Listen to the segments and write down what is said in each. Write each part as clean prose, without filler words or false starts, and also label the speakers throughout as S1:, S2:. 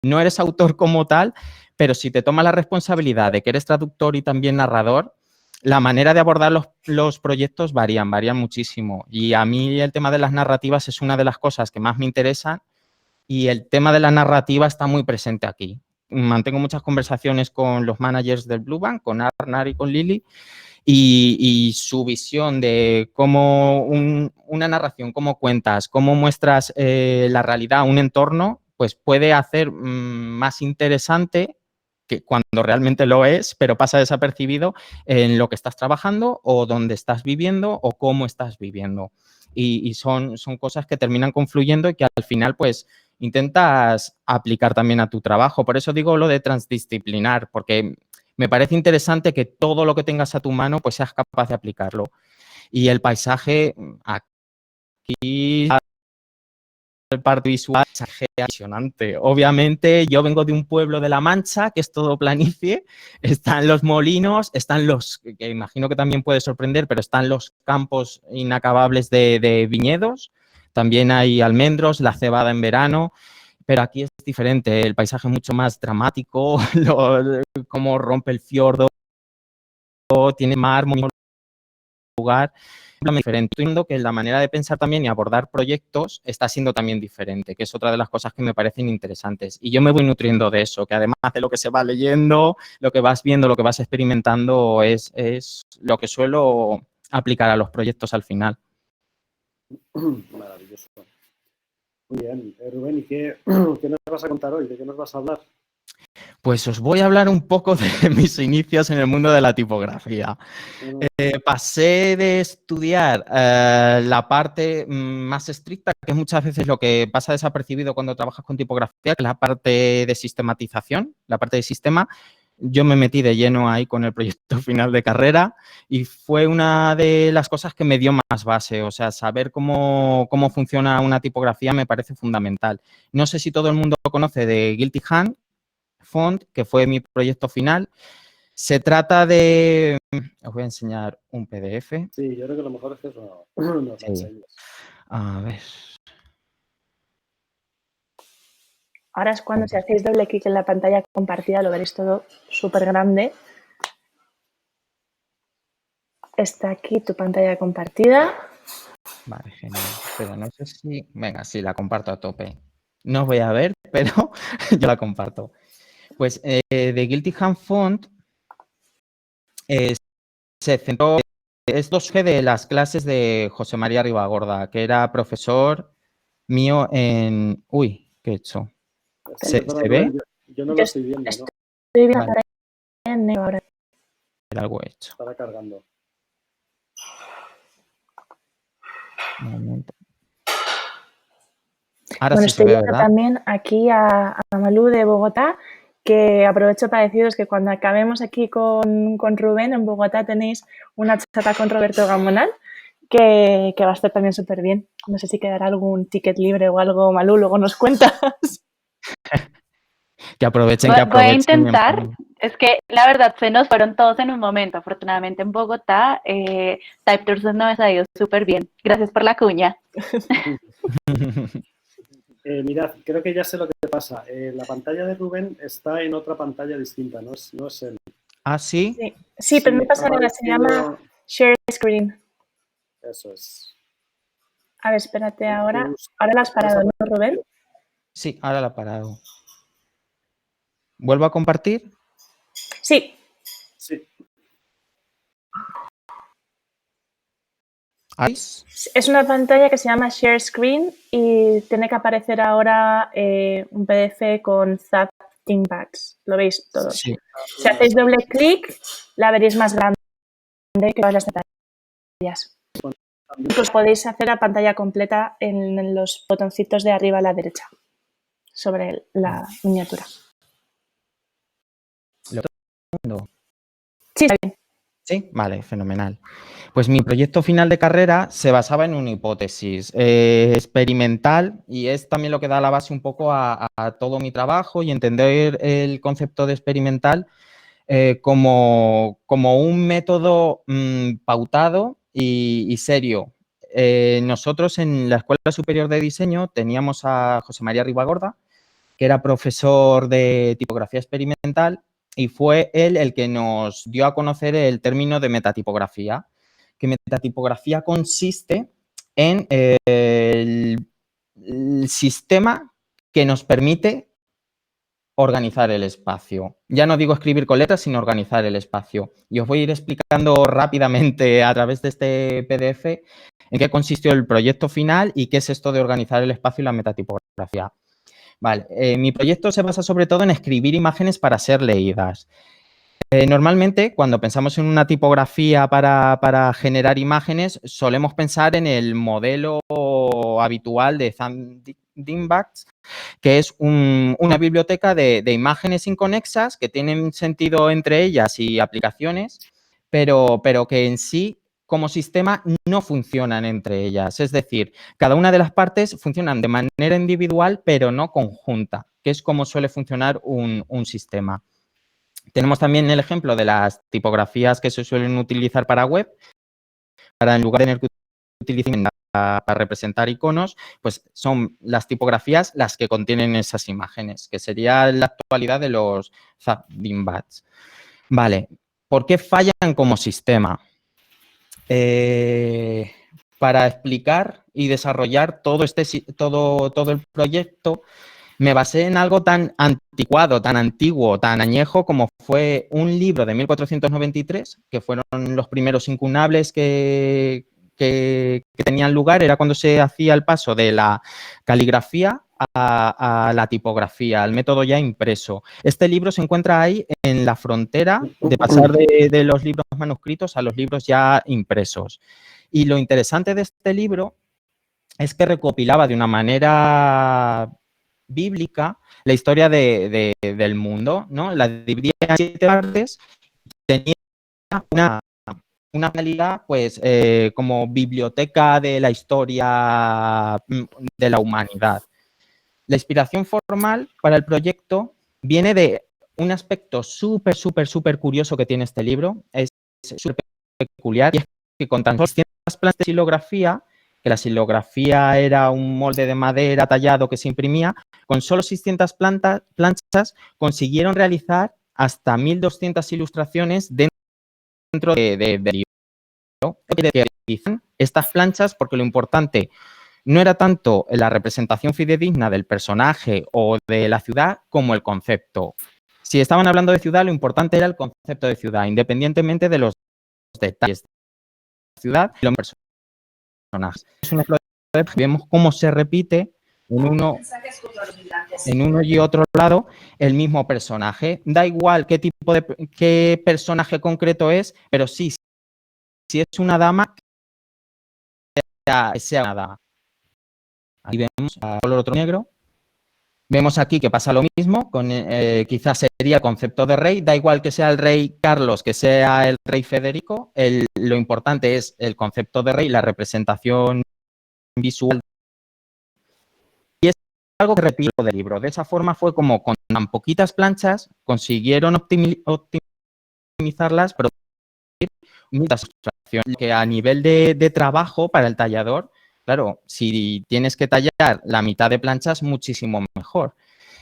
S1: no eres autor como tal, pero si te tomas la responsabilidad de que eres traductor y también narrador, la manera de abordar los proyectos varían muchísimo. Y a mí el tema de las narrativas es una de las cosas que más me interesan y el tema de la narrativa está muy presente aquí. Mantengo muchas conversaciones con los managers del Blue Bank, con Arnar y con Lili, y su visión de cómo una narración, cómo cuentas, cómo muestras la realidad, un entorno, pues puede hacer más interesante que cuando realmente lo es, pero pasa desapercibido en lo que estás trabajando o dónde estás viviendo o cómo estás viviendo. Y son cosas que terminan confluyendo y que al final, pues, intentas aplicar también a tu trabajo. Por eso digo lo de transdisciplinar, porque me parece interesante que todo lo que tengas a tu mano, pues seas capaz de aplicarlo. Y el paisaje, aquí, el parte visual es impresionante. Obviamente, yo vengo de un pueblo de La Mancha, que es todo planicie, están los molinos, están los, que imagino que también puede sorprender, pero están los campos inacabables de viñedos, también hay almendros, la cebada en verano, pero aquí es diferente, el paisaje es mucho más dramático, cómo rompe el fiordo, tiene mar, muy lugar, diferente. Estoy viendo que la manera de pensar también y abordar proyectos está siendo también diferente, que es otra de las cosas que me parecen interesantes. Y yo me voy nutriendo de eso, que además de lo que se va leyendo, lo que vas viendo, lo que vas experimentando, es lo que suelo aplicar a los proyectos al final.
S2: Maravilloso. Muy bien. Rubén, ¿y qué nos vas a contar hoy? ¿De qué nos vas a hablar?
S1: Pues os voy a hablar un poco de mis inicios en el mundo de la tipografía. Pasé de estudiar la parte más estricta, que es muchas veces lo que pasa desapercibido cuando trabajas con tipografía, que es la parte de sistematización, la parte de sistema. Yo me metí de lleno ahí con el proyecto final de carrera y fue una de las cosas que me dio más base. O sea, saber cómo funciona una tipografía me parece fundamental. No sé si todo el mundo conoce de Guilty Hand Font, que fue mi proyecto final. Se trata de... Os voy a enseñar un PDF.
S2: Sí, yo creo que lo mejor es que nos lo enseñes.
S1: A ver.
S3: Ahora es cuando si hacéis doble clic en la pantalla compartida lo veréis todo súper grande. Está aquí tu pantalla compartida.
S1: Vale, genial. Pero no sé si... Venga, sí, la comparto a tope. No os voy a ver, pero yo la comparto. Pues de Guilty Hand Font se centró... Esto surge de las clases de José María Ribagorda, que era profesor mío en... Uy, ¿qué he hecho? ¿Se ve?
S2: Yo no lo estoy viendo, ¿no?
S3: Estoy viendo
S1: Vale.
S3: en negro ahora.
S1: Algo he hecho.
S2: Estará cargando.
S1: Un momento. Ahora
S3: Bueno,
S1: sí se
S3: estoy
S1: ve,
S3: viendo
S1: ¿verdad?
S3: también aquí a Malú de Bogotá, que aprovecho para deciros que cuando acabemos aquí con Rubén, en Bogotá tenéis una chata con Roberto Gamonal, que va a estar también súper bien. No sé si quedará algún ticket libre o algo, Malú, luego nos cuentas.
S1: Que aprovechen,
S4: Voy a intentar. Es que la verdad se nos fueron todos en un momento. Afortunadamente en Bogotá, Type Tours nos ha ido súper bien. Gracias por la cuña.
S2: Mirad, creo que ya sé lo que pasa. La pantalla de Rubén está en otra pantalla distinta, no es él.
S1: ¿Ah, sí?
S3: Sí, pero no pasa nada, se llama Share Screen.
S2: Eso es.
S3: A ver, espérate ahora. Ahora la has parado, ¿no, Rubén?
S1: Sí, ahora la he parado. ¿Vuelvo a compartir?
S3: Sí.
S2: Sí.
S1: ¿Ahí?
S3: Es una pantalla que se llama Share Screen y tiene que aparecer ahora un PDF con Zap Thinkpacks. Lo veis todos.
S1: Sí.
S3: Si hacéis doble clic, la veréis más grande que todas las pantallas. Pues podéis hacer la pantalla completa en los botoncitos de arriba a la derecha, sobre la miniatura. Sí, está bien.
S1: Sí, vale, fenomenal. Pues mi proyecto final de carrera se basaba en una hipótesis experimental y es también lo que da la base un poco a todo mi trabajo y entender el concepto de experimental como un método pautado y serio. Nosotros en la Escuela Superior de Diseño teníamos a José María Ribagorda, que era profesor de tipografía experimental, y fue él el que nos dio a conocer el término de metatipografía, que metatipografía consiste en el sistema que nos permite organizar el espacio. Ya no digo escribir con letras, sino organizar el espacio. Y os voy a ir explicando rápidamente a través de este PDF en qué consistió el proyecto final y qué es esto de organizar el espacio y la metatipografía. Vale, mi proyecto se basa sobre todo en escribir imágenes para ser leídas. Normalmente, cuando pensamos en una tipografía para generar imágenes, solemos pensar en el modelo habitual de Dingbax, que es una biblioteca de imágenes inconexas que tienen sentido entre ellas y aplicaciones, pero que en sí, como sistema, no funcionan entre ellas. Es decir, cada una de las partes funcionan de manera individual, pero no conjunta, que es como suele funcionar un sistema. Tenemos también el ejemplo de las tipografías que se suelen utilizar para web, para en lugar de tener que utilizar para representar iconos, pues son las tipografías las que contienen esas imágenes, que sería la actualidad de los Dingbax. Vale, ¿por qué fallan como sistema? Para explicar y desarrollar todo el proyecto, me basé en algo tan anticuado, tan antiguo, tan añejo como fue un libro de 1493, que fueron los primeros incunables que tenían lugar. Era cuando se hacía el paso de la caligrafía a la tipografía, al método ya impreso. Este libro se encuentra ahí en la frontera de pasar de los libros manuscritos a los libros ya impresos. Y lo interesante de este libro es que recopilaba de una manera bíblica la historia del mundo, ¿no? La dividía en 7 partes, tenía una finalidad, pues, como biblioteca de la historia de la humanidad. La inspiración formal para el proyecto viene de un aspecto súper curioso que tiene este libro, es súper peculiar, y es que con tan solo 600 plantas de silografía, que la silografía era un molde de madera tallado que se imprimía, con solo 600 planchas consiguieron realizar hasta 1.200 ilustraciones dentro del libro. Estas planchas, porque lo importante no era tanto la representación fidedigna del personaje o de la ciudad como el concepto. Si estaban hablando de ciudad, lo importante era el concepto de ciudad, independientemente de los detalles de la ciudad y los personajes. Es un ejemplo de vemos cómo se repite en uno y otro lado el mismo personaje. Da igual qué personaje concreto es, pero sí, si es una dama, sea una dama. Ahí vemos a color otro negro. Vemos aquí que pasa lo mismo, quizás sería el concepto de rey, da igual que sea el rey Carlos, que sea el rey Federico, lo importante es el concepto de rey, la representación visual. Y es algo que repito del libro. De esa forma fue como con tan poquitas planchas consiguieron optimizarlas, pero muchas ilustraciones que a nivel de trabajo para el tallador, claro, si tienes que tallar la mitad de planchas, muchísimo mejor.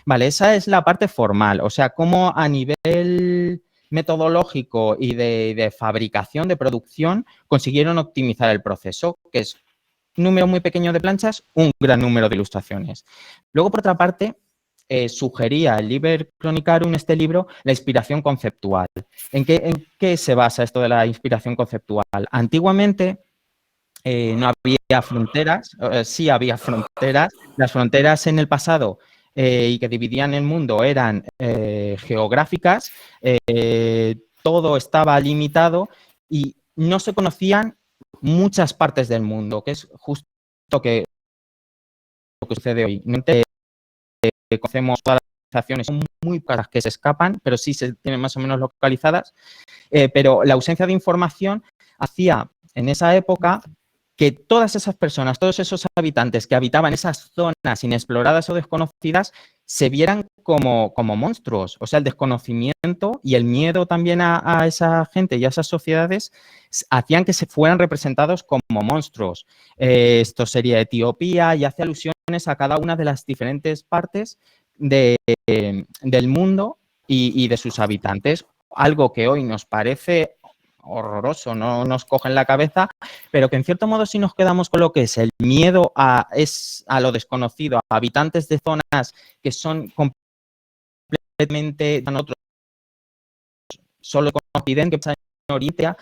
S1: Vale, esa es la parte formal, o sea, cómo a nivel metodológico y de fabricación, de producción, consiguieron optimizar el proceso, que es un número muy pequeño de planchas, un gran número de ilustraciones. Luego, por otra parte, sugería el Liber Chronicarum, este libro, la inspiración conceptual. ¿En qué se basa esto de la inspiración conceptual? Antiguamente no había fronteras, sí había fronteras. Las fronteras en el pasado y que dividían el mundo eran geográficas, todo estaba limitado y no se conocían muchas partes del mundo, que es justo lo que sucede hoy. No conocemos todas las civilizaciones, son muy pocas que se escapan, pero sí se tienen más o menos localizadas, pero la ausencia de información hacía en esa época que todas esas personas, todos esos habitantes que habitaban esas zonas inexploradas o desconocidas se vieran como monstruos. O sea, el desconocimiento y el miedo también a esa gente y a esas sociedades hacían que se fueran representados como monstruos. Esto sería Etiopía y hace alusiones a cada una de las diferentes partes del mundo y de sus habitantes. Algo que hoy nos parece horroroso, no nos coge en la cabeza, pero que en cierto modo si nos quedamos con lo que es el miedo a lo desconocido, a habitantes de zonas que son completamente nosotros solo con Occidente, que pasa en Oriente,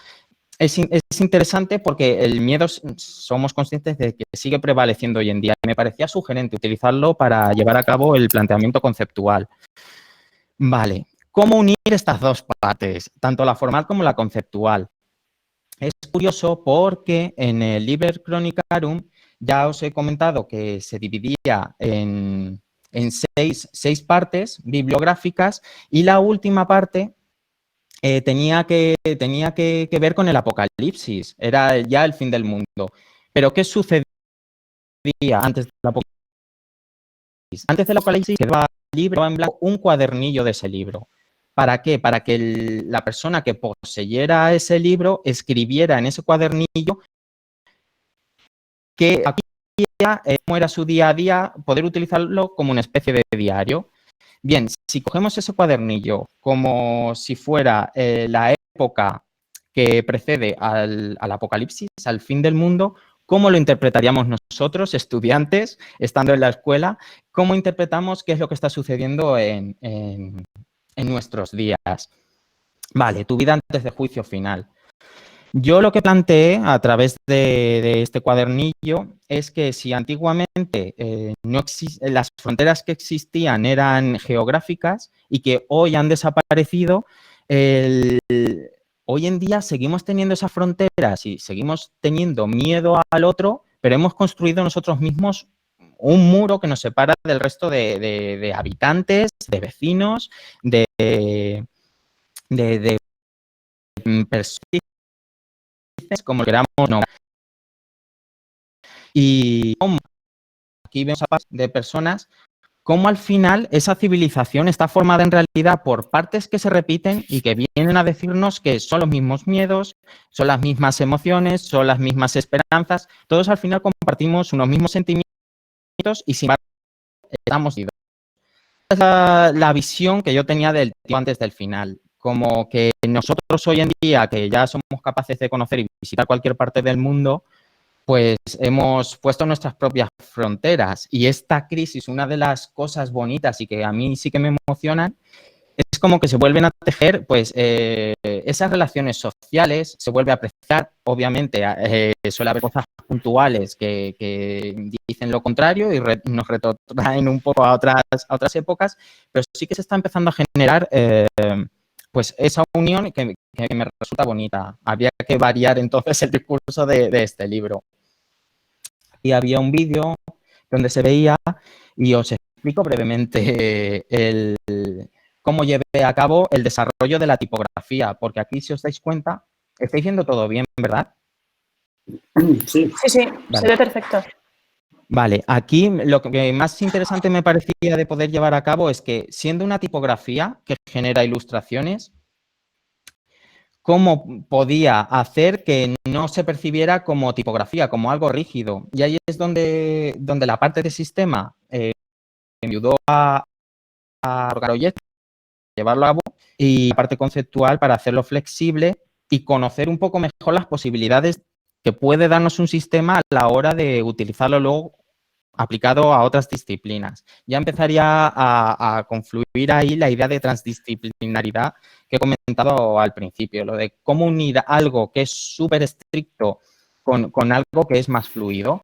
S1: es interesante porque el miedo somos conscientes de que sigue prevaleciendo hoy en día. Me parecía sugerente utilizarlo para llevar a cabo el planteamiento conceptual. Vale, ¿cómo unir estas dos partes, tanto la formal como la conceptual? Es curioso porque en el Liber Chronicarum ya os he comentado que se dividía en seis partes bibliográficas y la última parte tenía que ver con el apocalipsis, era ya el fin del mundo. Pero ¿qué sucedía antes del apocalipsis? Antes del apocalipsis quedaba libro en blanco un cuadernillo de ese libro. ¿Para qué? Para que la persona que poseyera ese libro escribiera en ese cuadernillo que cómo era su día a día, poder utilizarlo como una especie de diario. Bien, si cogemos ese cuadernillo como si fuera la época que precede al apocalipsis, al fin del mundo, ¿cómo lo interpretaríamos nosotros, estudiantes, estando en la escuela? ¿Cómo interpretamos qué es lo que está sucediendo en nuestros días? Vale, tu vida antes del juicio final. Yo lo que planteé a través de este cuadernillo es que si antiguamente las fronteras que existían eran geográficas y que hoy han desaparecido, hoy en día seguimos teniendo esas fronteras y seguimos teniendo miedo al otro, pero hemos construido nosotros mismos un muro que nos separa del resto de habitantes, de vecinos, de personas, como queramos nombrar. Y aquí vemos a de personas cómo al final esa civilización está formada en realidad por partes que se repiten y que vienen a decirnos que son los mismos miedos, son las mismas emociones, son las mismas esperanzas. Todos al final compartimos unos mismos sentimientos y sin embargo estamos unidos. Esa es la visión que yo tenía del tiempo antes del final. Como que nosotros hoy en día, que ya somos capaces de conocer y visitar cualquier parte del mundo, pues hemos puesto nuestras propias fronteras. Y esta crisis, una de las cosas bonitas y que a mí sí que me emocionan, es como que se vuelven a tejer, pues, esas relaciones sociales, se vuelve a apreciar. Obviamente, suele haber cosas puntuales que dicen lo contrario y nos retrotraen un poco a otras épocas, pero sí que se está empezando a generar pues esa unión que me resulta bonita. Había que variar entonces el discurso de este libro. Y había un vídeo donde se veía, y os explico brevemente cómo llevé a cabo el desarrollo de la tipografía, porque aquí, si os dais cuenta, estáis viendo todo bien, ¿verdad?
S2: Sí.
S3: Sí,
S1: Vale.
S3: Se ve perfecto.
S1: Vale, aquí lo que más interesante me parecía de poder llevar a cabo es que, siendo una tipografía que genera ilustraciones, cómo podía hacer que no se percibiera como tipografía, como algo rígido. Y ahí es donde la parte de sistema me ayudó a proyecto, llevarlo a cabo, y la parte conceptual para hacerlo flexible y conocer un poco mejor las posibilidades que puede darnos un sistema a la hora de utilizarlo luego aplicado a otras disciplinas. Ya empezaría a confluir ahí la idea de transdisciplinaridad que he comentado al principio, lo de cómo unir algo que es súper estricto con algo que es más fluido.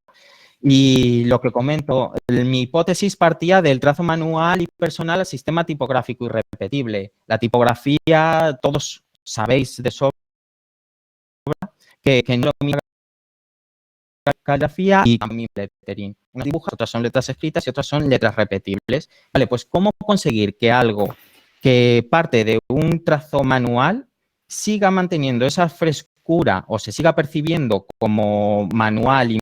S1: Y lo que comento, mi hipótesis partía del trazo manual y personal al sistema tipográfico irrepetible. La tipografía, todos sabéis de sobra que no es lo mismo caligrafía y también lettering. Unas dibujas, otras son letras escritas y otras son letras repetibles. Vale, pues ¿cómo conseguir que algo que parte de un trazo manual siga manteniendo esa frescura o se siga percibiendo como manual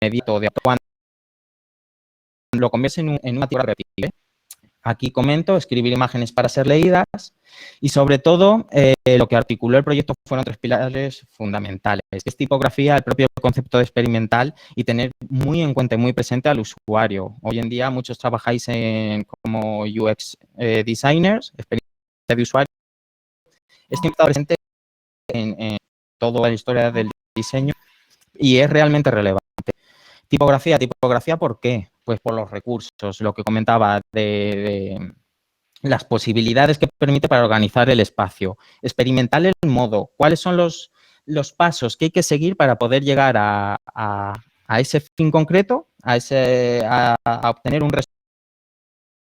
S1: inmediato de cuando lo conviertes en una tipografía repetible? Aquí comento, escribir imágenes para ser leídas y, sobre todo, lo que articuló el proyecto fueron 3 pilares fundamentales, que es tipografía, el propio concepto de experimental y tener muy en cuenta y muy presente al usuario. Hoy en día muchos trabajáis como UX designers, experiencia de usuario. Esto está presente en toda la historia del diseño y es realmente relevante. Tipografía, ¿por qué? Pues por los recursos, lo que comentaba de las posibilidades que permite para organizar el espacio. Experimental el modo, cuáles son los pasos que hay que seguir para poder llegar a ese fin concreto, a obtener un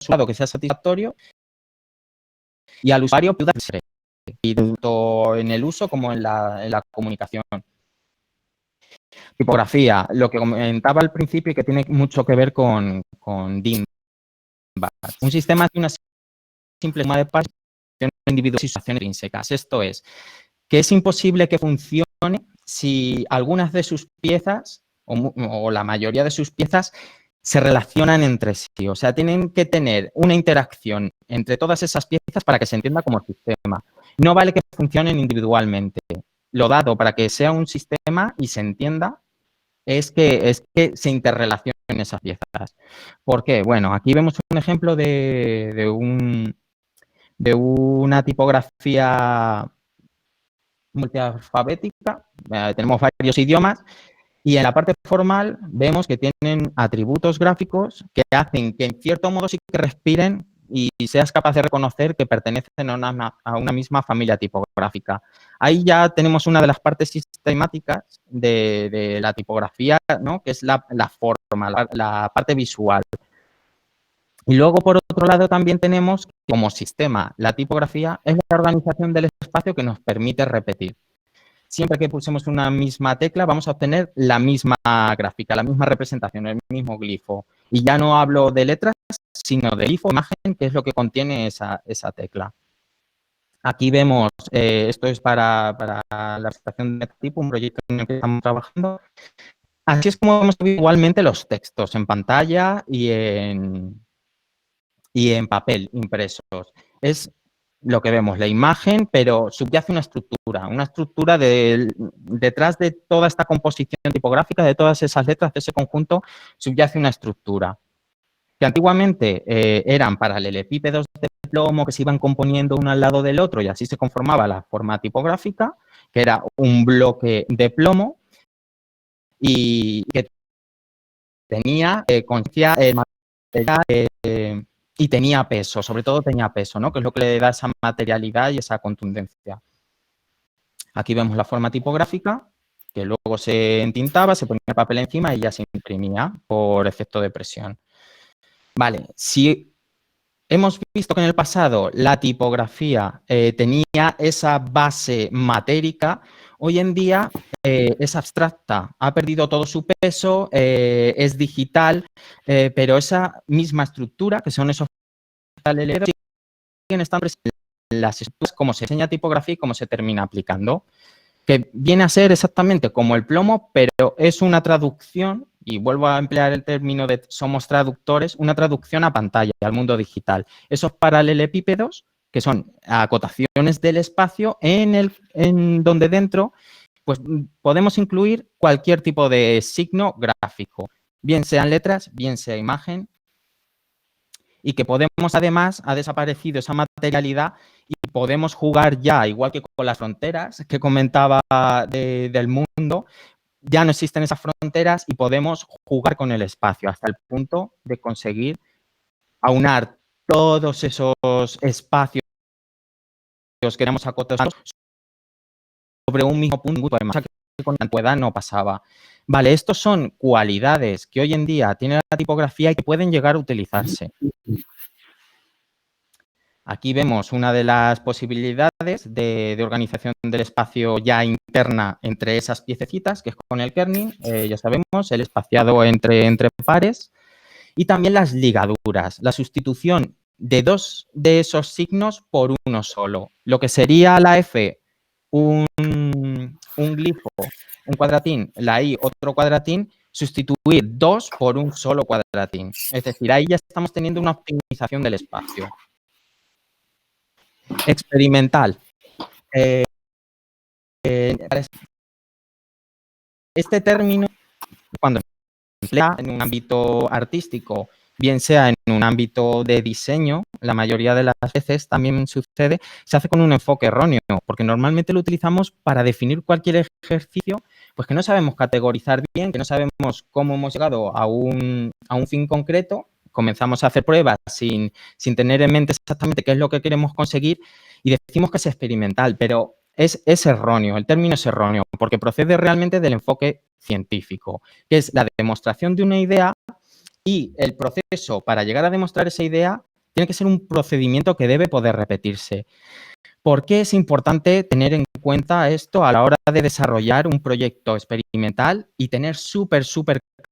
S1: resultado que sea satisfactorio y al usuario pueda ser, tanto en el uso como en la comunicación. Tipografía, lo que comentaba al principio y que tiene mucho que ver con DINBAR. Un sistema de una simple suma de pares individuales y situaciones intrínsecas. Esto es, que es imposible que funcione si algunas de sus piezas o la mayoría de sus piezas se relacionan entre sí. O sea, tienen que tener una interacción entre todas esas piezas para que se entienda como sistema. No vale que funcionen individualmente. Lo dado para que sea un sistema y se entienda es que se interrelacionen esas piezas. ¿Por qué? Bueno, aquí vemos un ejemplo de una tipografía multialfabética. Tenemos varios idiomas y en la parte formal vemos que tienen atributos gráficos que hacen que en cierto modo sí que respiren y seas capaz de reconocer que pertenecen a una misma familia tipográfica. Ahí ya tenemos una de las partes sistemáticas de la tipografía, ¿no? Que es la forma, la parte visual. Y luego, por otro lado, también tenemos como sistema la tipografía es la organización del espacio que nos permite repetir. Siempre que pulsemos una misma tecla vamos a obtener la misma gráfica, la misma representación, el mismo glifo. Y ya no hablo de letras, sino de glifo, imagen, que es lo que contiene esa tecla. Aquí vemos, esto es para la presentación de tipo, un proyecto en el que estamos trabajando. Así es como vemos igualmente los textos en pantalla y en papel impresos. Es lo que vemos, la imagen, pero subyace una estructura detrás de toda esta composición tipográfica, de todas esas letras, de ese conjunto, subyace una estructura. Que antiguamente eran paralelepípedos de plomo que se iban componiendo uno al lado del otro y así se conformaba la forma tipográfica, que era un bloque de plomo y que tenía conciencia y tenía peso, sobre todo tenía peso, ¿no? Que es lo que le da esa materialidad y esa contundencia. Aquí vemos la forma tipográfica, que luego se entintaba, se ponía el papel encima y ya se imprimía por efecto de presión. Vale, si hemos visto que en el pasado la tipografía tenía esa base matérica, hoy en día es abstracta, ha perdido todo su peso, es digital, pero esa misma estructura, que son esos paralelos, siguen estando presentes en las estructuras, cómo se enseña tipografía y cómo se termina aplicando, que viene a ser exactamente como el plomo, pero es una traducción, y vuelvo a emplear el término de somos traductores, una traducción a pantalla, al mundo digital. Esos paralelepípedos, que son acotaciones del espacio en donde dentro pues podemos incluir cualquier tipo de signo gráfico, bien sean letras, bien sea imagen, y que podemos, además, ha desaparecido esa materialidad y podemos jugar ya, igual que con las fronteras que comentaba del mundo, ya no existen esas fronteras y podemos jugar con el espacio hasta el punto de conseguir aunar todos esos espacios que queremos acotar sobre un mismo punto, además que con la antigüedad no pasaba. Vale, estos son cualidades que hoy en día tiene la tipografía y que pueden llegar a utilizarse. Aquí vemos una de las posibilidades de organización del espacio ya interna entre esas piececitas, que es con el kerning, ya sabemos, el espaciado entre pares, y también las ligaduras, la sustitución de dos de esos signos por uno solo. Lo que sería la F, un glifo, un cuadratín, la I, otro cuadratín, sustituir 2 por un solo cuadratín. Es decir, ahí ya estamos teniendo una optimización del espacio. Experimental. Este término, cuando se emplea en un ámbito artístico, bien sea en un ámbito de diseño, la mayoría de las veces también sucede, se hace con un enfoque erróneo, porque normalmente lo utilizamos para definir cualquier ejercicio, pues que no sabemos categorizar bien, que no sabemos cómo hemos llegado a un fin concreto, comenzamos a hacer pruebas sin tener en mente exactamente qué es lo que queremos conseguir y decimos que es experimental, pero es erróneo, el término es erróneo, porque procede realmente del enfoque científico, que es la demostración de una idea. Y el proceso para llegar a demostrar esa idea tiene que ser un procedimiento que debe poder repetirse. ¿Por qué es importante tener en cuenta esto a la hora de desarrollar un proyecto experimental y tener súper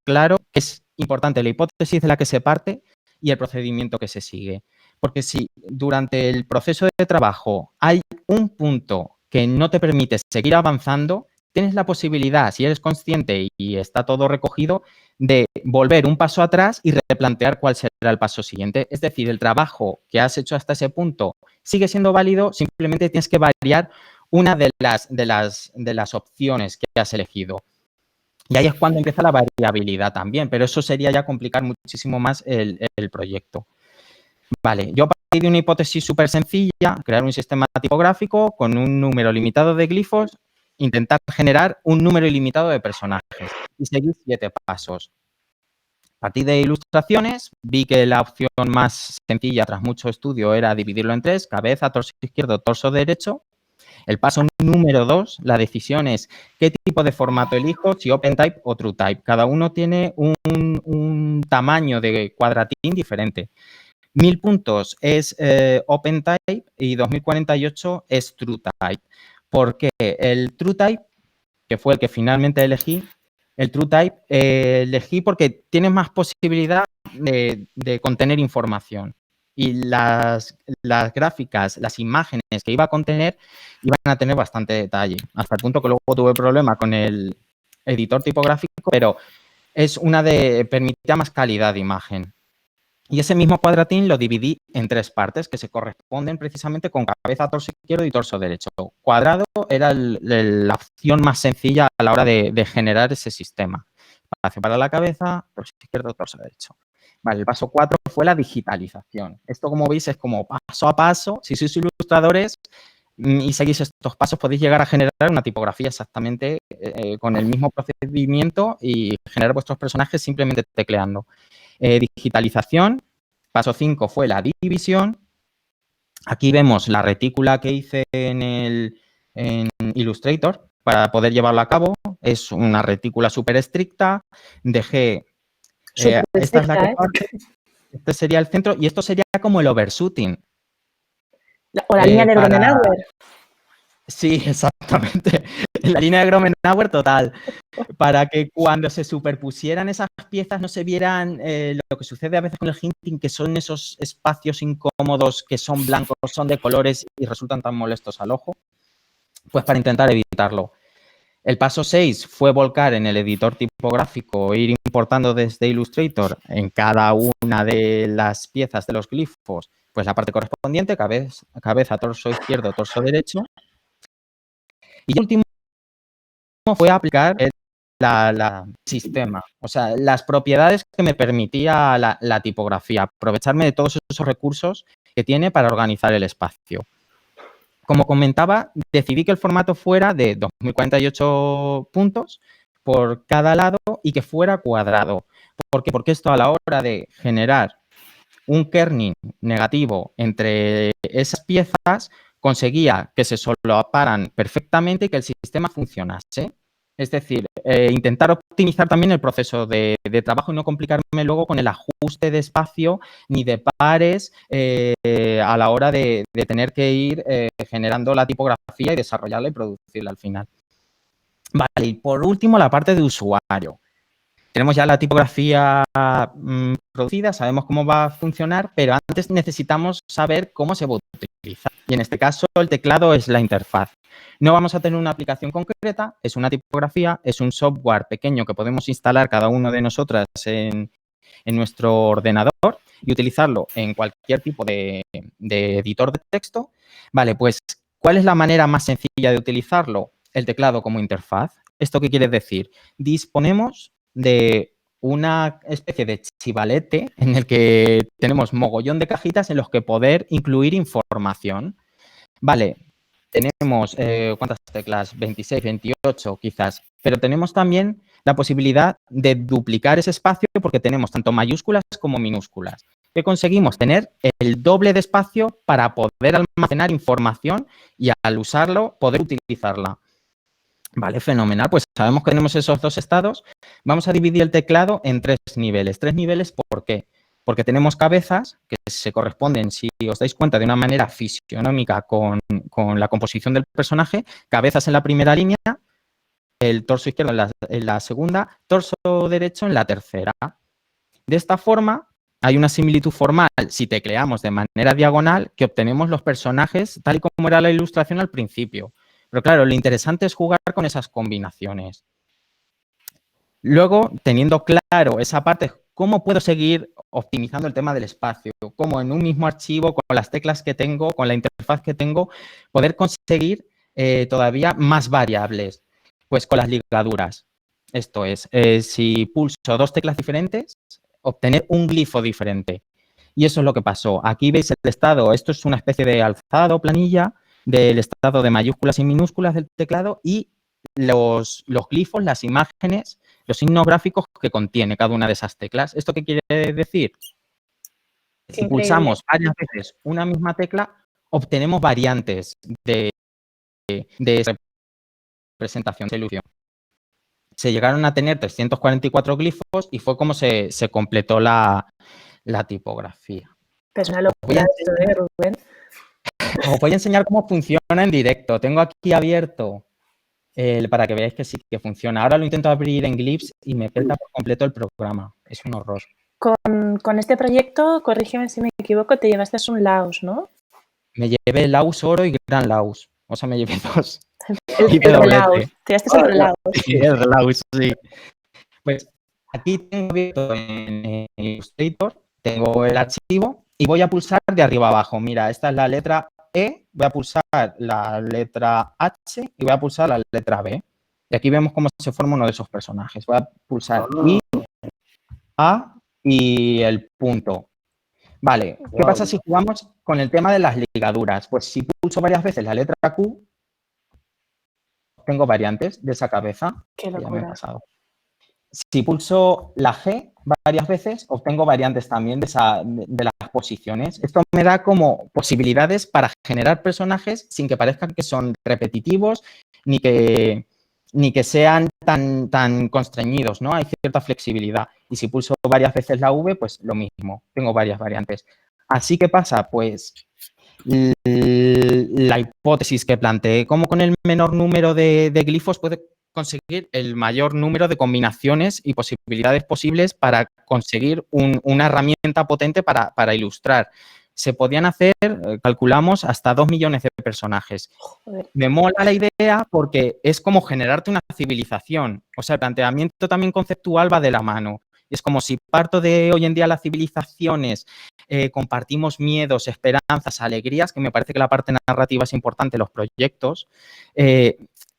S1: claro que es importante la hipótesis de la que se parte y el procedimiento que se sigue? Porque si durante el proceso de trabajo hay un punto que no te permite seguir avanzando, tienes la posibilidad, si eres consciente y está todo recogido, de volver un paso atrás y replantear cuál será el paso siguiente. Es decir, el trabajo que has hecho hasta ese punto sigue siendo válido, simplemente tienes que variar una de las opciones que has elegido. Y ahí es cuando empieza la variabilidad también, pero eso sería ya complicar muchísimo más el proyecto. Vale, yo partí de una hipótesis súper sencilla, crear un sistema tipográfico con un número limitado de glifos, intentar generar un número ilimitado de personajes y seguir 7 pasos. A partir de ilustraciones, vi que la opción más sencilla tras mucho estudio era dividirlo en 3, cabeza, torso izquierdo, torso derecho. El paso número 2, la decisión es qué tipo de formato elijo, si OpenType o TrueType. Cada uno tiene un tamaño de cuadratín diferente. 1000 puntos es OpenType y 2048 es TrueType. ¿Por qué? El TrueType, que fue el que finalmente elegí, el TrueType elegí porque tiene más posibilidad de contener información. Y las gráficas, las imágenes que iba a contener, iban a tener bastante detalle. Hasta el punto que luego tuve problema con el editor tipográfico, pero es permitía más calidad de imagen. Y ese mismo cuadratín lo dividí en 3 partes que se corresponden precisamente con cabeza, torso izquierdo y torso derecho. Cuadrado era la opción más sencilla a la hora de generar ese sistema. Espacio para la cabeza, torso izquierdo, torso derecho. Vale, el paso 4 fue la digitalización. Esto, como veis, es como paso a paso. Si sois ilustradores y seguís estos pasos, podéis llegar a generar una tipografía exactamente con el mismo procedimiento y generar vuestros personajes simplemente tecleando. Digitalización, paso 5 fue la división. Aquí vemos la retícula que hice en Illustrator para poder llevarlo a cabo. Es una retícula súper estricta. Dejé, esta es la que parte, este sería el centro y esto sería como el overshooting.
S3: O la línea de Gromenauer.
S1: Sí, exactamente. La línea de Gromenauer total. Para que cuando se superpusieran esas piezas no se vieran lo que sucede a veces con el hinting, que son esos espacios incómodos que son blancos, son de colores y resultan tan molestos al ojo. Pues para intentar evitarlo. El paso 6 fue volcar en el editor tipográfico e ir importando desde Illustrator en cada una de las piezas de los glifos, pues la parte correspondiente, cabeza, torso izquierdo, torso derecho. Y el último fue aplicar el sistema, o sea, las propiedades que me permitía la tipografía, aprovecharme de todos esos recursos que tiene para organizar el espacio. Como comentaba, decidí que el formato fuera de 2048 puntos por cada lado y que fuera cuadrado. ¿Por qué? Porque esto a la hora de generar un kerning negativo entre esas piezas conseguía que se solaparan perfectamente y que el sistema funcionase. Es decir, intentar optimizar también el proceso de trabajo y no complicarme luego con el ajuste de espacio ni de pares a la hora de tener que ir generando la tipografía y desarrollarla y producirla al final. Vale, y por último la parte de usuario. Tenemos ya la tipografía producida, sabemos cómo va a funcionar, pero antes necesitamos saber cómo se va a utilizar. Y en este caso, el teclado es la interfaz. No vamos a tener una aplicación concreta, es una tipografía, es un software pequeño que podemos instalar cada uno de nosotras en nuestro ordenador y utilizarlo en cualquier tipo de editor de texto. Vale, pues, ¿cuál es la manera más sencilla de utilizarlo? El teclado como interfaz. ¿Esto qué quiere decir? Disponemos de una especie de chivalete en el que tenemos mogollón de cajitas en los que poder incluir información. Vale, tenemos, ¿cuántas teclas? 26, 28 quizás, pero tenemos también la posibilidad de duplicar ese espacio porque tenemos tanto mayúsculas como minúsculas. ¿Qué conseguimos? Tener el doble de espacio para poder almacenar información y al usarlo poder utilizarla. Vale, fenomenal. Pues sabemos que tenemos esos dos estados. Vamos a dividir el teclado en 3 niveles. 3 niveles, ¿por qué? Porque tenemos cabezas que se corresponden, si os dais cuenta, de una manera fisionómica con la composición del personaje. Cabezas en la primera línea, el torso izquierdo en la segunda, torso derecho en la tercera. De esta forma, hay una similitud formal si tecleamos de manera diagonal que obtenemos los personajes tal y como era la ilustración al principio. Pero claro, lo interesante es jugar con esas combinaciones. Luego, teniendo claro esa parte, ¿cómo puedo seguir optimizando el tema del espacio? ¿Cómo en un mismo archivo, con las teclas que tengo, con la interfaz que tengo, poder conseguir todavía más variables? Pues con las ligaduras. Esto es, si pulso 2 teclas diferentes, obtener un glifo diferente. Y eso es lo que pasó. Aquí veis el estado. Esto es una especie de alzado, planilla, del estado de mayúsculas y minúsculas del teclado y los glifos, las imágenes, los signos gráficos que contiene cada una de esas teclas. ¿Esto qué quiere decir? Si pulsamos varias veces una misma tecla, obtenemos variantes de esa representación de ilusión. Se llegaron a tener 344 glifos y fue como se completó la tipografía.
S3: Es una locura esto, Rubén.
S1: Os voy a enseñar cómo funciona en directo. Tengo aquí abierto para que veáis que sí que funciona. Ahora lo intento abrir en Glyphs y me peta por completo el programa. Es un horror. Con
S3: este proyecto, corrígeme si me equivoco, te llevaste un Laos, ¿no?
S1: Me llevé Laos Oro y Gran Laos. O sea, me llevé 2.
S3: El Laos. Te llevaste el Laos.
S1: Sí, el Laos, sí. Pues aquí tengo abierto en Illustrator, tengo el archivo y voy a pulsar de arriba abajo. Mira, esta es la letra E, voy a pulsar la letra H y voy a pulsar la letra B. Y aquí vemos cómo se forma uno de esos personajes. Voy a pulsar I, A y el punto. Vale, ¿qué pasa si jugamos con el tema de las ligaduras? Pues si pulso varias veces la letra Q, tengo variantes de esa cabeza.
S3: Qué locura.
S1: Ya me he pasado. Si pulso la G varias veces, obtengo variantes también de las posiciones. Esto me da como posibilidades para generar personajes sin que parezcan que son repetitivos ni que sean tan constreñidos, ¿no? Hay cierta flexibilidad. Y si pulso varias veces la V, pues lo mismo. Tengo varias variantes. Así que pasa, pues, la hipótesis que planteé, cómo con el menor número de glifos puede conseguir el mayor número de combinaciones y posibilidades posibles para conseguir una herramienta potente para ilustrar. Se podían hacer, calculamos, hasta 2 millones de personajes. Joder. Me mola la idea porque es como generarte una civilización. O sea, el planteamiento también conceptual va de la mano. Es como si parto de hoy en día las civilizaciones, compartimos miedos, esperanzas, alegrías, que me parece que la parte narrativa es importante, los proyectos.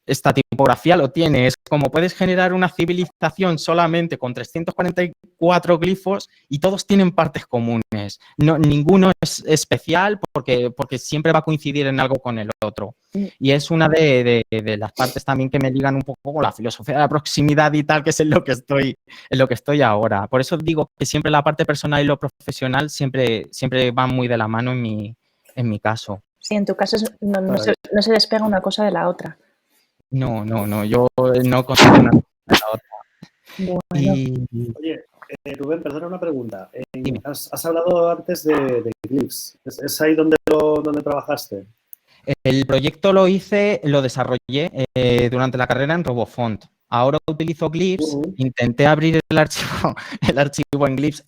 S1: Esta tipografía lo tiene. Es como puedes generar una civilización solamente con 344 glifos y todos tienen partes comunes. No, ninguno es especial porque siempre va a coincidir en algo con el otro. Y es una de las partes también que me ligan un poco con la filosofía de la proximidad y tal, que es en lo que estoy ahora. Por eso digo que siempre la parte personal y lo profesional siempre van muy de la mano en mi caso.
S3: Sí, en tu caso no se despega una cosa de la otra.
S1: No, yo no considero una cosa de la otra.
S3: Bueno.
S2: Oye, Rubén, perdona una pregunta. Has hablado antes de Glyphs. ¿Es ahí donde trabajaste?
S1: El proyecto lo desarrollé durante la carrera en RoboFont. Ahora utilizo Glyphs. Intenté abrir el archivo en Glyphs.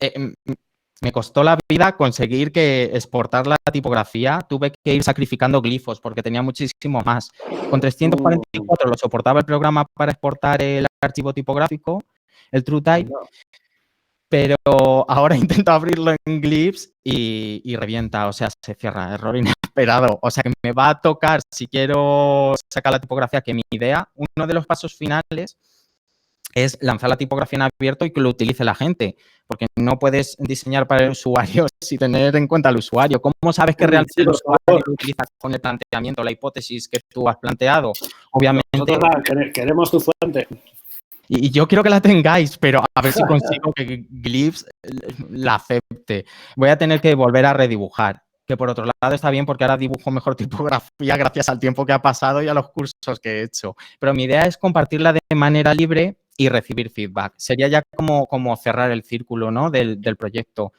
S1: Me costó la vida conseguir que exportar la tipografía. Tuve que ir sacrificando glifos porque tenía muchísimo más. Con 344 lo soportaba el programa para exportar el archivo tipográfico, el TrueType, pero ahora intento abrirlo en glyphs y revienta, o sea, se cierra, error inesperado. O sea, que me va a tocar, si quiero sacar la tipografía, que mi idea, uno de los pasos finales es lanzar la tipografía en abierto y que lo utilice la gente, porque no puedes diseñar para el usuario sin tener en cuenta al usuario. ¿Cómo sabes que realmente el usuario lo utiliza con el planteamiento, la hipótesis que tú has planteado? Obviamente.
S2: Nosotros queremos tu fuente.
S1: Y yo quiero que la tengáis, pero a ver si consigo que Glyphs la acepte. Voy a tener que volver a redibujar, que por otro lado está bien porque ahora dibujo mejor tipografía gracias al tiempo que ha pasado y a los cursos que he hecho. Pero mi idea es compartirla de manera libre y recibir feedback. Sería ya como cerrar el círculo, ¿no? del proyecto.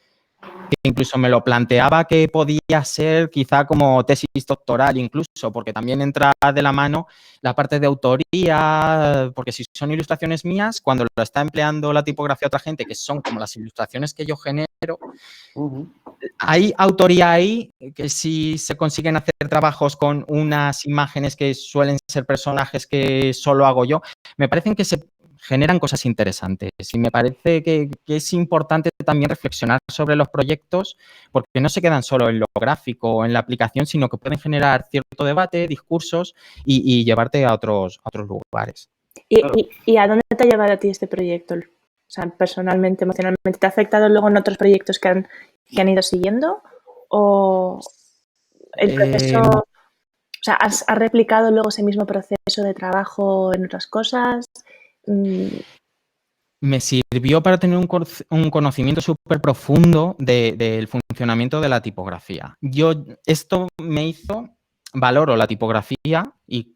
S1: Que incluso me lo planteaba que podía ser quizá como tesis doctoral incluso, porque también entra de la mano la parte de autoría, porque si son ilustraciones mías, cuando lo está empleando la tipografía otra gente, que son como las ilustraciones que yo genero, hay autoría ahí, que si se consiguen hacer trabajos con unas imágenes que suelen ser personajes que solo hago yo, me parecen que se generan cosas interesantes y me parece que es importante también reflexionar sobre los proyectos porque no se quedan solo en lo gráfico o en la aplicación, sino que pueden generar cierto debate, discursos y llevarte a otros lugares.
S3: ¿Y a dónde te ha llevado a ti este proyecto? O sea, personalmente, emocionalmente, ¿te ha afectado luego en otros proyectos que han ido siguiendo? ¿O el proceso, o sea, has replicado luego ese mismo proceso de trabajo en otras cosas?
S1: Me sirvió para tener un conocimiento súper profundo del funcionamiento de la tipografía. Esto me hizo, valoro la tipografía y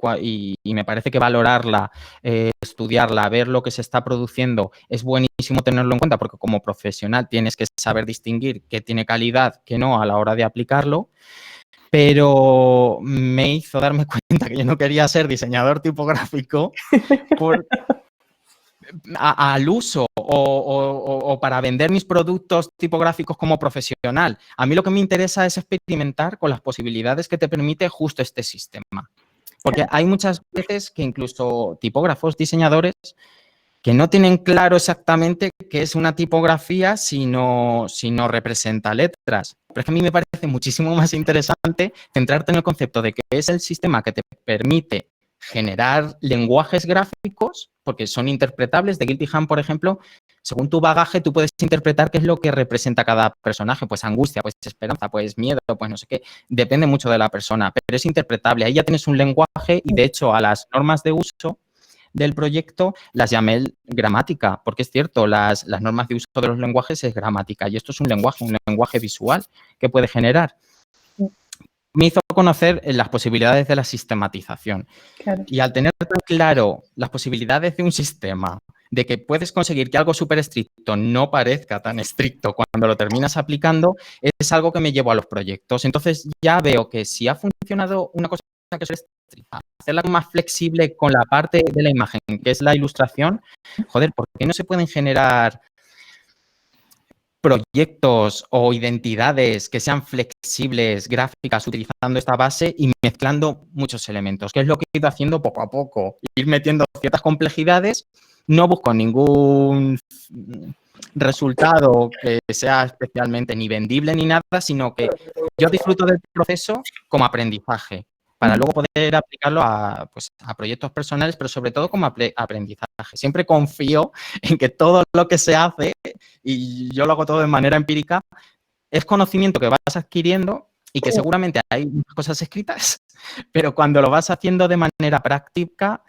S1: me parece que valorarla, estudiarla, ver lo que se está produciendo, es buenísimo tenerlo en cuenta porque como profesional tienes que saber distinguir qué tiene calidad, qué no a la hora de aplicarlo. Pero me hizo darme cuenta que yo no quería ser diseñador tipográfico al uso o para vender mis productos tipográficos como profesional. A mí lo que me interesa es experimentar con las posibilidades que te permite justo este sistema. Porque hay muchas veces que incluso tipógrafos, diseñadores, que no tienen claro exactamente qué es una tipografía si no representa letras. Pero es que a mí me parece muchísimo más interesante centrarte en el concepto de que es el sistema que te permite generar lenguajes gráficos, porque son interpretables. De Guilty Hand, por ejemplo, según tu bagaje, tú puedes interpretar qué es lo que representa cada personaje. Pues angustia, pues esperanza, pues miedo, pues no sé qué. Depende mucho de la persona, pero es interpretable. Ahí ya tienes un lenguaje y, de hecho, a las normas de uso del proyecto las llamé gramática, porque es cierto, las normas de uso de los lenguajes es gramática y esto es un lenguaje visual que puede generar. Me hizo conocer las posibilidades de la sistematización. Claro. Y al tener tan claro las posibilidades de un sistema, de que puedes conseguir que algo súper estricto no parezca tan estricto cuando lo terminas aplicando, es algo que me llevo a los proyectos. Entonces ya veo que si ha funcionado una cosa que es estricta, hacerla más flexible con la parte de la imagen, que es la ilustración, joder, ¿por qué no se pueden generar proyectos o identidades que sean flexibles, gráficas, utilizando esta base y mezclando muchos elementos, que es lo que he ido haciendo poco a poco, ir metiendo ciertas complejidades? No busco ningún resultado que sea especialmente ni vendible ni nada, sino que yo disfruto del proceso como aprendizaje, para luego poder aplicarlo a proyectos personales, pero sobre todo como aprendizaje. Siempre confío en que todo lo que se hace, y yo lo hago todo de manera empírica, es conocimiento que vas adquiriendo y que seguramente hay muchas cosas escritas, pero cuando lo vas haciendo de manera práctica,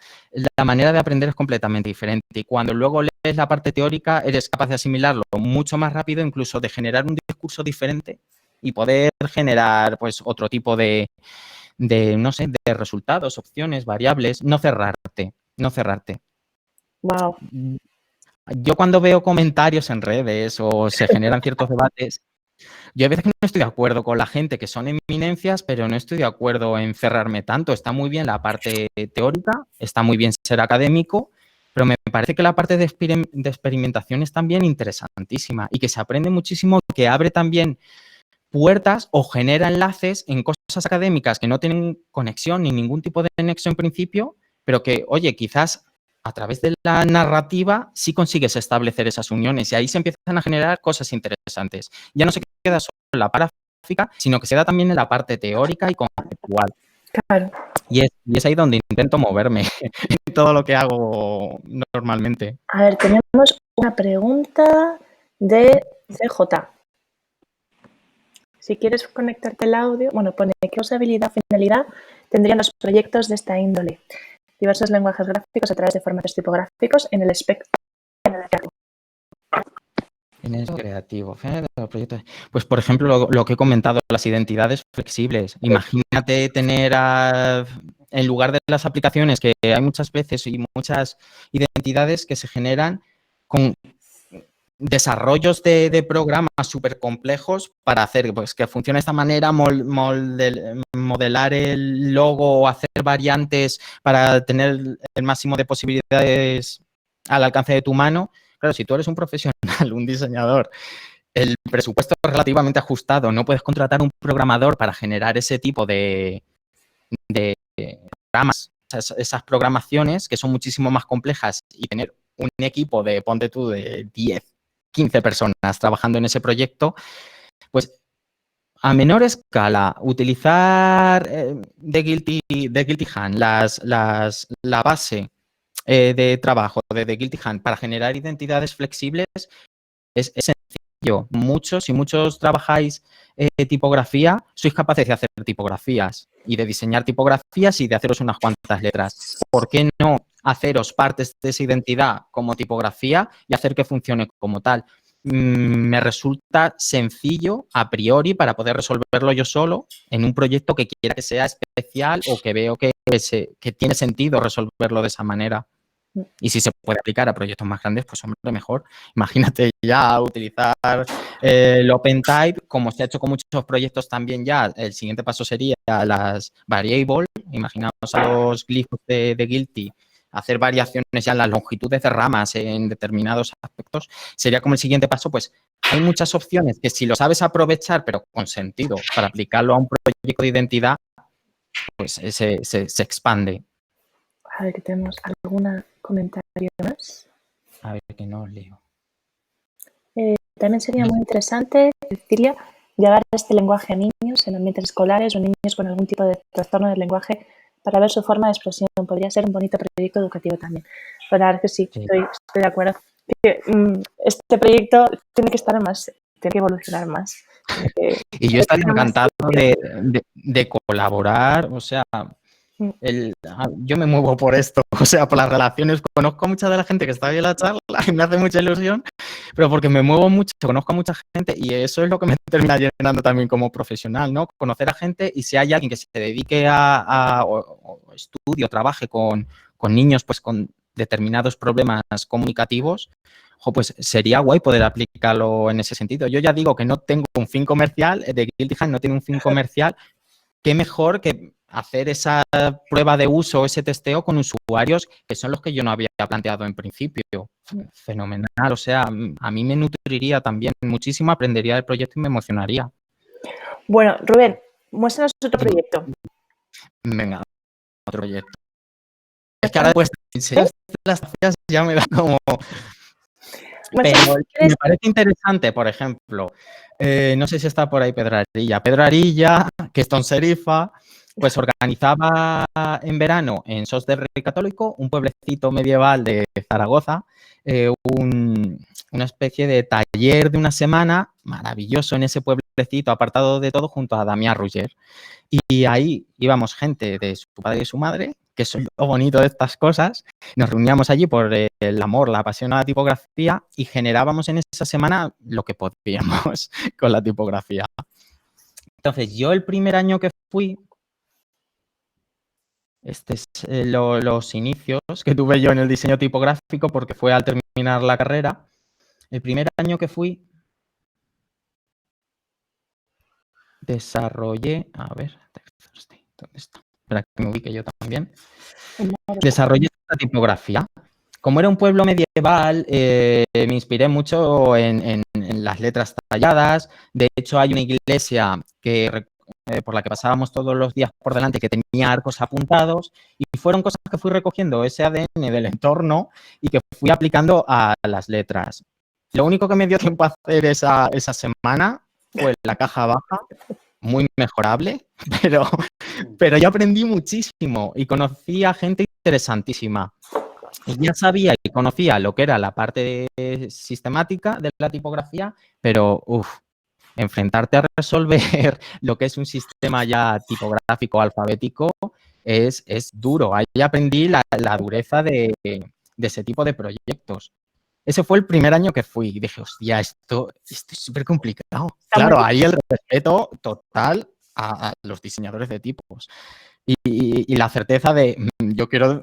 S1: la manera de aprender es completamente diferente. Y cuando luego lees la parte teórica, eres capaz de asimilarlo mucho más rápido, incluso de generar un discurso diferente y poder generar pues otro tipo de no sé, de resultados, opciones, variables, no cerrarte.
S3: Wow.
S1: Yo cuando veo comentarios en redes o se generan ciertos debates, yo a veces no estoy de acuerdo con la gente que son eminencias, pero no estoy de acuerdo en cerrarme tanto. Está muy bien la parte teórica, está muy bien ser académico, pero me parece que la parte de experimentación es también interesantísima y que se aprende muchísimo, que abre también puertas o genera enlaces en cosas académicas que no tienen conexión ni ningún tipo de nexo en principio, pero que, oye, quizás a través de la narrativa sí consigues establecer esas uniones y ahí se empiezan a generar cosas interesantes. Ya no se queda solo en la parte gráfica, sino que se da también en la parte teórica y conceptual.
S3: Claro.
S1: Y es ahí donde intento moverme en todo lo que hago normalmente.
S3: A ver, tenemos una pregunta de CJ. Si quieres conectarte el audio, bueno, pone qué usabilidad o finalidad tendrían los proyectos de esta índole. Diversos lenguajes gráficos a través de formatos tipográficos en el espectro.
S1: En el creativo, pues por ejemplo, lo que he comentado, las identidades flexibles. Imagínate tener, en lugar de las aplicaciones, que hay muchas veces y muchas identidades que se generan con desarrollos de programas súper complejos para hacer pues, que funcione de esta manera, modelar el logo o hacer variantes para tener el máximo de posibilidades al alcance de tu mano. Claro, si tú eres un profesional, un diseñador, el presupuesto es relativamente ajustado, no puedes contratar un programador para generar ese tipo de programas, esas programaciones que son muchísimo más complejas y tener un equipo de, ponte tú, de 10, 15 personas trabajando en ese proyecto, pues a menor escala, utilizar de Guilty Hand la base de trabajo de Guilty Hand para generar identidades flexibles es sencillo. Si muchos trabajáis tipografía, sois capaces de hacer tipografías y de diseñar tipografías y de haceros unas cuantas letras. ¿Por qué no haceros partes de esa identidad como tipografía y hacer que funcione como tal? Me resulta sencillo a priori para poder resolverlo yo solo en un proyecto que quiera que sea especial o que veo que tiene sentido resolverlo de esa manera. Y si se puede aplicar a proyectos más grandes, pues hombre, mejor. Imagínate ya utilizar el OpenType, como se ha hecho con muchos proyectos también ya. El siguiente paso sería las variables. Imaginaos a los glifos de Guilty, hacer variaciones ya en las longitudes de ramas en determinados aspectos. Sería como el siguiente paso, pues hay muchas opciones que si lo sabes aprovechar, pero con sentido, para aplicarlo a un proyecto de identidad, pues se expande.
S3: A ver, que tenemos algún comentario más.
S1: A ver, que no leo.
S3: También sería muy interesante, Cecilia, llevar este lenguaje a niños en ambientes escolares o niños con algún tipo de trastorno del lenguaje para ver su forma de expresión. Podría ser un bonito proyecto educativo también. Pero la verdad que sí,
S1: Sí.
S3: estoy de acuerdo. Este proyecto tiene que estar más, tiene que evolucionar más.
S1: Y yo estaría encantado de colaborar, o sea, yo me muevo por esto, o sea, por las relaciones. Conozco a mucha de la gente que está ahí en la charla y me hace mucha ilusión, pero porque me muevo mucho, conozco a mucha gente y eso es lo que me termina llenando también como profesional, ¿no? Conocer a gente y si hay alguien que se dedique o estudie o trabaje con niños pues con determinados problemas comunicativos, pues sería guay poder aplicarlo en ese sentido. Yo ya digo que no tengo un fin comercial, de Guilty Hand no tiene un fin comercial. Qué mejor que hacer esa prueba de uso, ese testeo con usuarios que son los que yo no había planteado en principio. Fenomenal, o sea, a mí me nutriría también muchísimo, aprendería del proyecto y me emocionaría.
S3: Bueno, Rubén, muéstranos otro proyecto.
S1: Venga, otro proyecto. Es que ahora después de las tareas ya me da como... Pero me parece interesante, por ejemplo, no sé si está por ahí Pedro Arilla. Pedro Arilla, que es tonserifa, pues organizaba en verano en Sos del Rey Católico, un pueblecito medieval de Zaragoza, una especie de taller de una semana maravilloso en ese pueblecito, apartado de todo, junto a Damián Rugger. Y ahí íbamos gente de su padre y su madre, que es lo bonito de estas cosas. Nos reuníamos allí por el amor, la pasión a la tipografía y generábamos en esa semana lo que podíamos con la tipografía. Entonces, yo el primer año que fui, este es los inicios que tuve yo en el diseño tipográfico porque fue al terminar la carrera. El primer año que fui, desarrollé, a ver, ¿dónde está? Espera que me ubique yo también. Desarrollé esta tipografía como era un pueblo medieval, me inspiré mucho en las letras talladas. De hecho, hay una iglesia por la que pasábamos todos los días por delante que tenía arcos apuntados y fueron cosas que fui recogiendo ese ADN del entorno y que fui aplicando a las letras. Lo único que me dio tiempo a hacer esa semana fue la caja baja, muy mejorable, pero yo aprendí muchísimo y conocí a gente interesantísima. Y ya sabía y conocía lo que era la parte sistemática de la tipografía, pero enfrentarte a resolver lo que es un sistema ya tipográfico alfabético es duro. Ahí aprendí la dureza de ese tipo de proyectos. Ese fue el primer año que fui y dije, hostia, esto es súper complicado. Claro, ahí el respeto total a los diseñadores de tipos y la certeza de yo quiero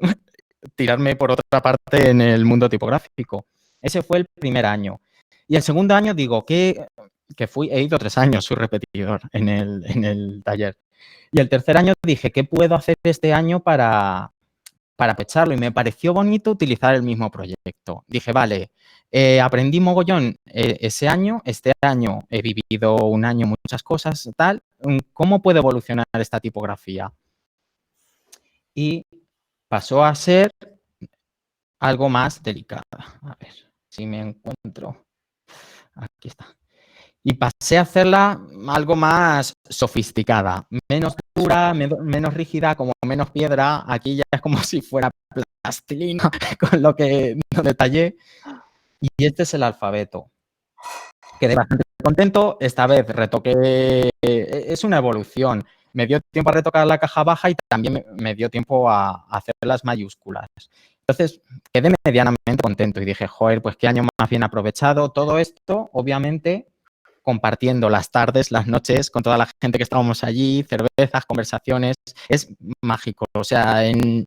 S1: tirarme por otra parte en el mundo tipográfico. Ese fue el primer año. Y el segundo año digo que he ido 3 años, soy repetidor en el taller. Y el tercer año dije, ¿qué puedo hacer este año para aprovecharlo? Y me pareció bonito utilizar el mismo proyecto. Dije, vale, aprendí mogollón ese año, este año he vivido un año muchas cosas, tal, ¿cómo puede evolucionar esta tipografía? Y pasó a ser algo más delicada. A ver si me encuentro. Aquí está. Y pasé a hacerla algo más sofisticada, menos dura, menos rígida, como menos piedra. Aquí ya es como si fuera plastilina con lo que detallé. Y este es el alfabeto. Quedé bastante contento. Esta vez retoqué. Es una evolución. Me dio tiempo a retocar la caja baja y también me dio tiempo a hacer las mayúsculas. Entonces, quedé medianamente contento y dije, joder, pues qué año más bien aprovechado. Todo esto, obviamente, compartiendo las tardes, las noches con toda la gente que estábamos allí, cervezas, conversaciones. Es mágico. O sea,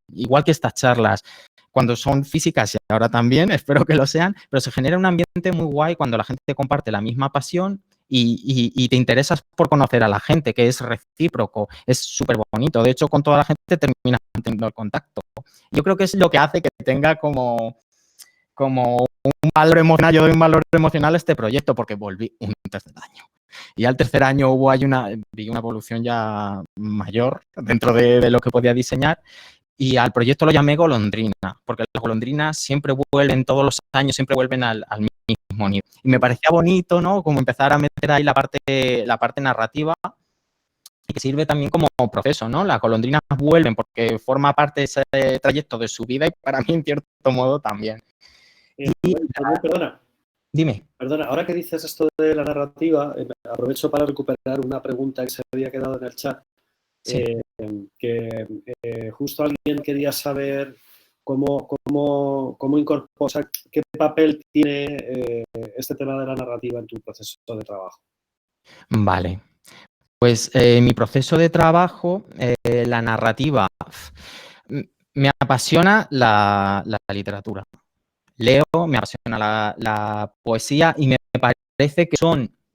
S1: igual que estas charlas, cuando son físicas y ahora también, espero que lo sean, pero se genera un ambiente muy guay cuando la gente comparte la misma pasión y te interesas por conocer a la gente, que es recíproco, es súper bonito. De hecho, con toda la gente terminas manteniendo el contacto. Yo creo que es lo que hace que tenga como un valor emocional. Yo doy un valor emocional a este proyecto porque volví un tercer año. Y al tercer año vi una evolución ya mayor dentro de lo que podía diseñar. Y al proyecto lo llamé Golondrina, porque las golondrinas siempre vuelven, todos los años siempre vuelven al mismo nivel. Y me parecía bonito, ¿no? Como empezar a meter ahí la parte narrativa y que sirve también como proceso, ¿no? Las golondrinas vuelven porque forma parte de ese trayecto de su vida y para mí, en cierto modo, también.
S2: Perdona.
S1: Dime.
S2: Perdona, ahora que dices esto de la narrativa, aprovecho para recuperar una pregunta que se había quedado en el chat.
S1: Sí.
S2: Justo alguien quería saber cómo incorpora, o sea, qué papel tiene este tema de la narrativa en tu proceso de trabajo.
S1: Vale. Pues en mi proceso de trabajo, la narrativa, me apasiona la literatura. Leo, me apasiona la poesía y me parece que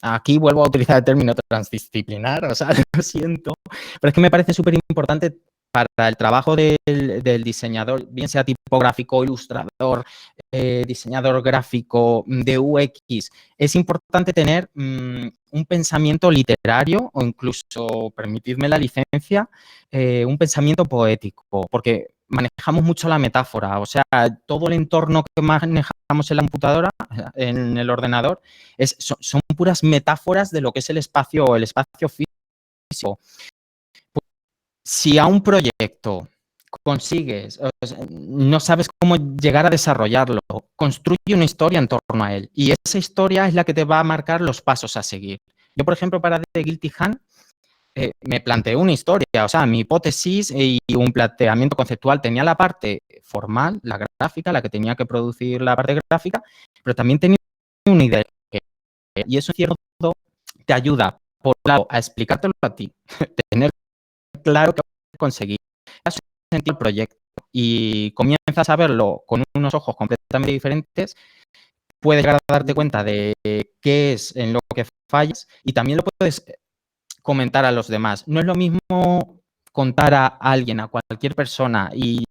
S1: aquí vuelvo a utilizar el término transdisciplinar, o sea, lo siento, pero es que me parece súper importante para el trabajo del diseñador, bien sea tipográfico, ilustrador, diseñador gráfico, de UX, es importante tener un pensamiento literario o incluso, permitidme la licencia, un pensamiento poético, porque manejamos mucho la metáfora, o sea, todo el entorno que manejamos en la computadora, en el ordenador, son puras metáforas de lo que es el espacio físico. Pues, si a un proyecto consigues, no sabes cómo llegar a desarrollarlo, construye una historia en torno a él y esa historia es la que te va a marcar los pasos a seguir. Yo, por ejemplo, para The Guilty Hand, me planteé una historia, o sea, mi hipótesis y un planteamiento conceptual. Tenía la parte formal, la gráfica, la que tenía que producir la parte gráfica, pero también tenía una idea. Y eso, en cierto modo, te ayuda, por un lado, a explicártelo a ti, tener claro qué vas a conseguir, sentir el proyecto y comienzas a verlo con unos ojos completamente diferentes, puedes llegar a darte cuenta de qué es en lo que fallas y también lo puedes comentar a los demás. No es lo mismo contar a alguien, a cualquier persona, y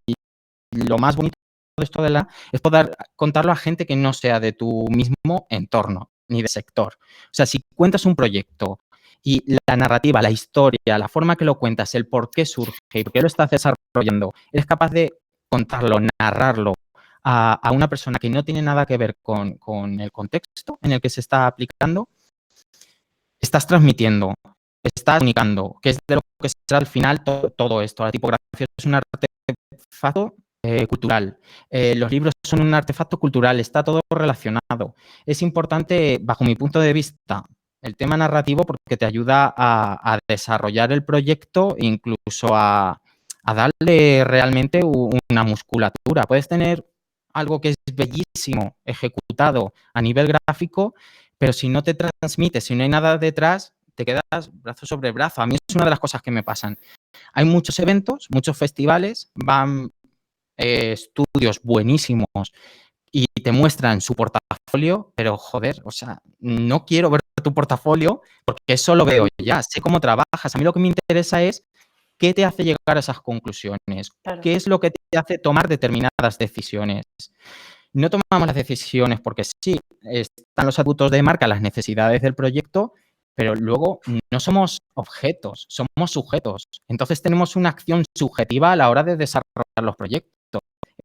S1: lo más bonito de esto es poder contarlo a gente que no sea de tu mismo entorno ni de sector. O sea, si cuentas un proyecto y la narrativa, la historia, la forma que lo cuentas, el por qué surge y por qué lo estás desarrollando, eres capaz de contarlo, narrarlo a una persona que no tiene nada que ver con el contexto en el que se está aplicando, estás transmitiendo, estás comunicando, que es de lo que se trata al final todo esto. La tipografía es un artefacto cultural. Los libros son un artefacto cultural, está todo relacionado. Es importante, bajo mi punto de vista, el tema narrativo porque te ayuda a desarrollar el proyecto e incluso a darle realmente una musculatura. Puedes tener algo que es bellísimo, ejecutado a nivel gráfico, pero si no te transmite, si no hay nada detrás, te quedas brazo sobre brazo. A mí es una de las cosas que me pasan. Hay muchos eventos, muchos festivales, van estudios buenísimos y te muestran su portafolio, pero joder, o sea, no quiero ver tu portafolio porque eso lo veo ya, sé cómo trabajas. A mí lo que me interesa es qué te hace llegar a esas conclusiones,
S3: Claro.
S1: qué es lo que te hace tomar determinadas decisiones. No tomamos las decisiones porque sí, están los atributos de marca, las necesidades del proyecto, pero luego no somos objetos, somos sujetos. Entonces tenemos una acción subjetiva a la hora de desarrollar los proyectos.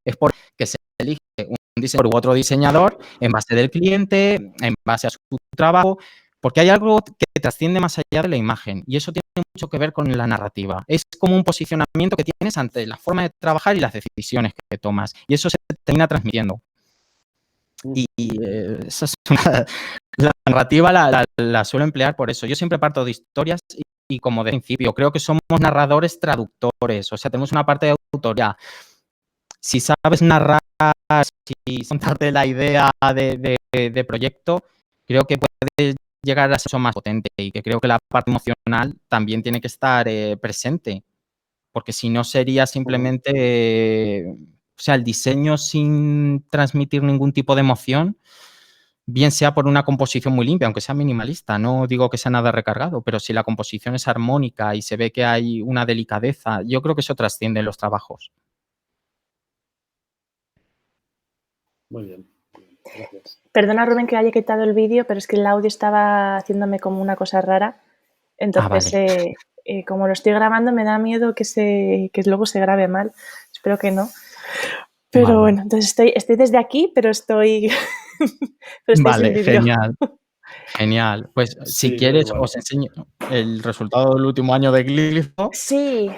S1: Es porque se elige un diseñador u otro diseñador en base del cliente, en base a su trabajo, porque hay algo que trasciende más allá de la imagen y eso tiene mucho que ver con la narrativa. Es como un posicionamiento que tienes ante la forma de trabajar y las decisiones que tomas y eso se termina transmitiendo. Y esa es la narrativa la suelo emplear por eso. Yo siempre parto de historias y como de principio, creo que somos narradores traductores, o sea, tenemos una parte de autoría. Si sabes narrar, si contarte la idea de proyecto, creo que puedes llegar a ser más potente y que creo que la parte emocional también tiene que estar presente, porque si no sería simplemente, o sea, el diseño sin transmitir ningún tipo de emoción, bien sea por una composición muy limpia, aunque sea minimalista, no digo que sea nada recargado, pero si la composición es armónica y se ve que hay una delicadeza, yo creo que eso trasciende en los trabajos.
S2: Muy bien, gracias.
S3: Perdona, Rubén, que haya quitado el vídeo, pero es que el audio estaba haciéndome como una cosa rara. Entonces,
S1: vale.
S3: como lo estoy grabando, me da miedo que luego se grabe mal. Espero que no. Pero
S1: Vale.
S3: bueno, entonces estoy desde aquí, pero estoy
S1: Vale,
S3: sin vídeo.
S1: genial. Genial. Pues
S2: Sí,
S1: si quieres,
S2: igual.
S1: os enseño el resultado del último año de Glifo.
S3: Sí.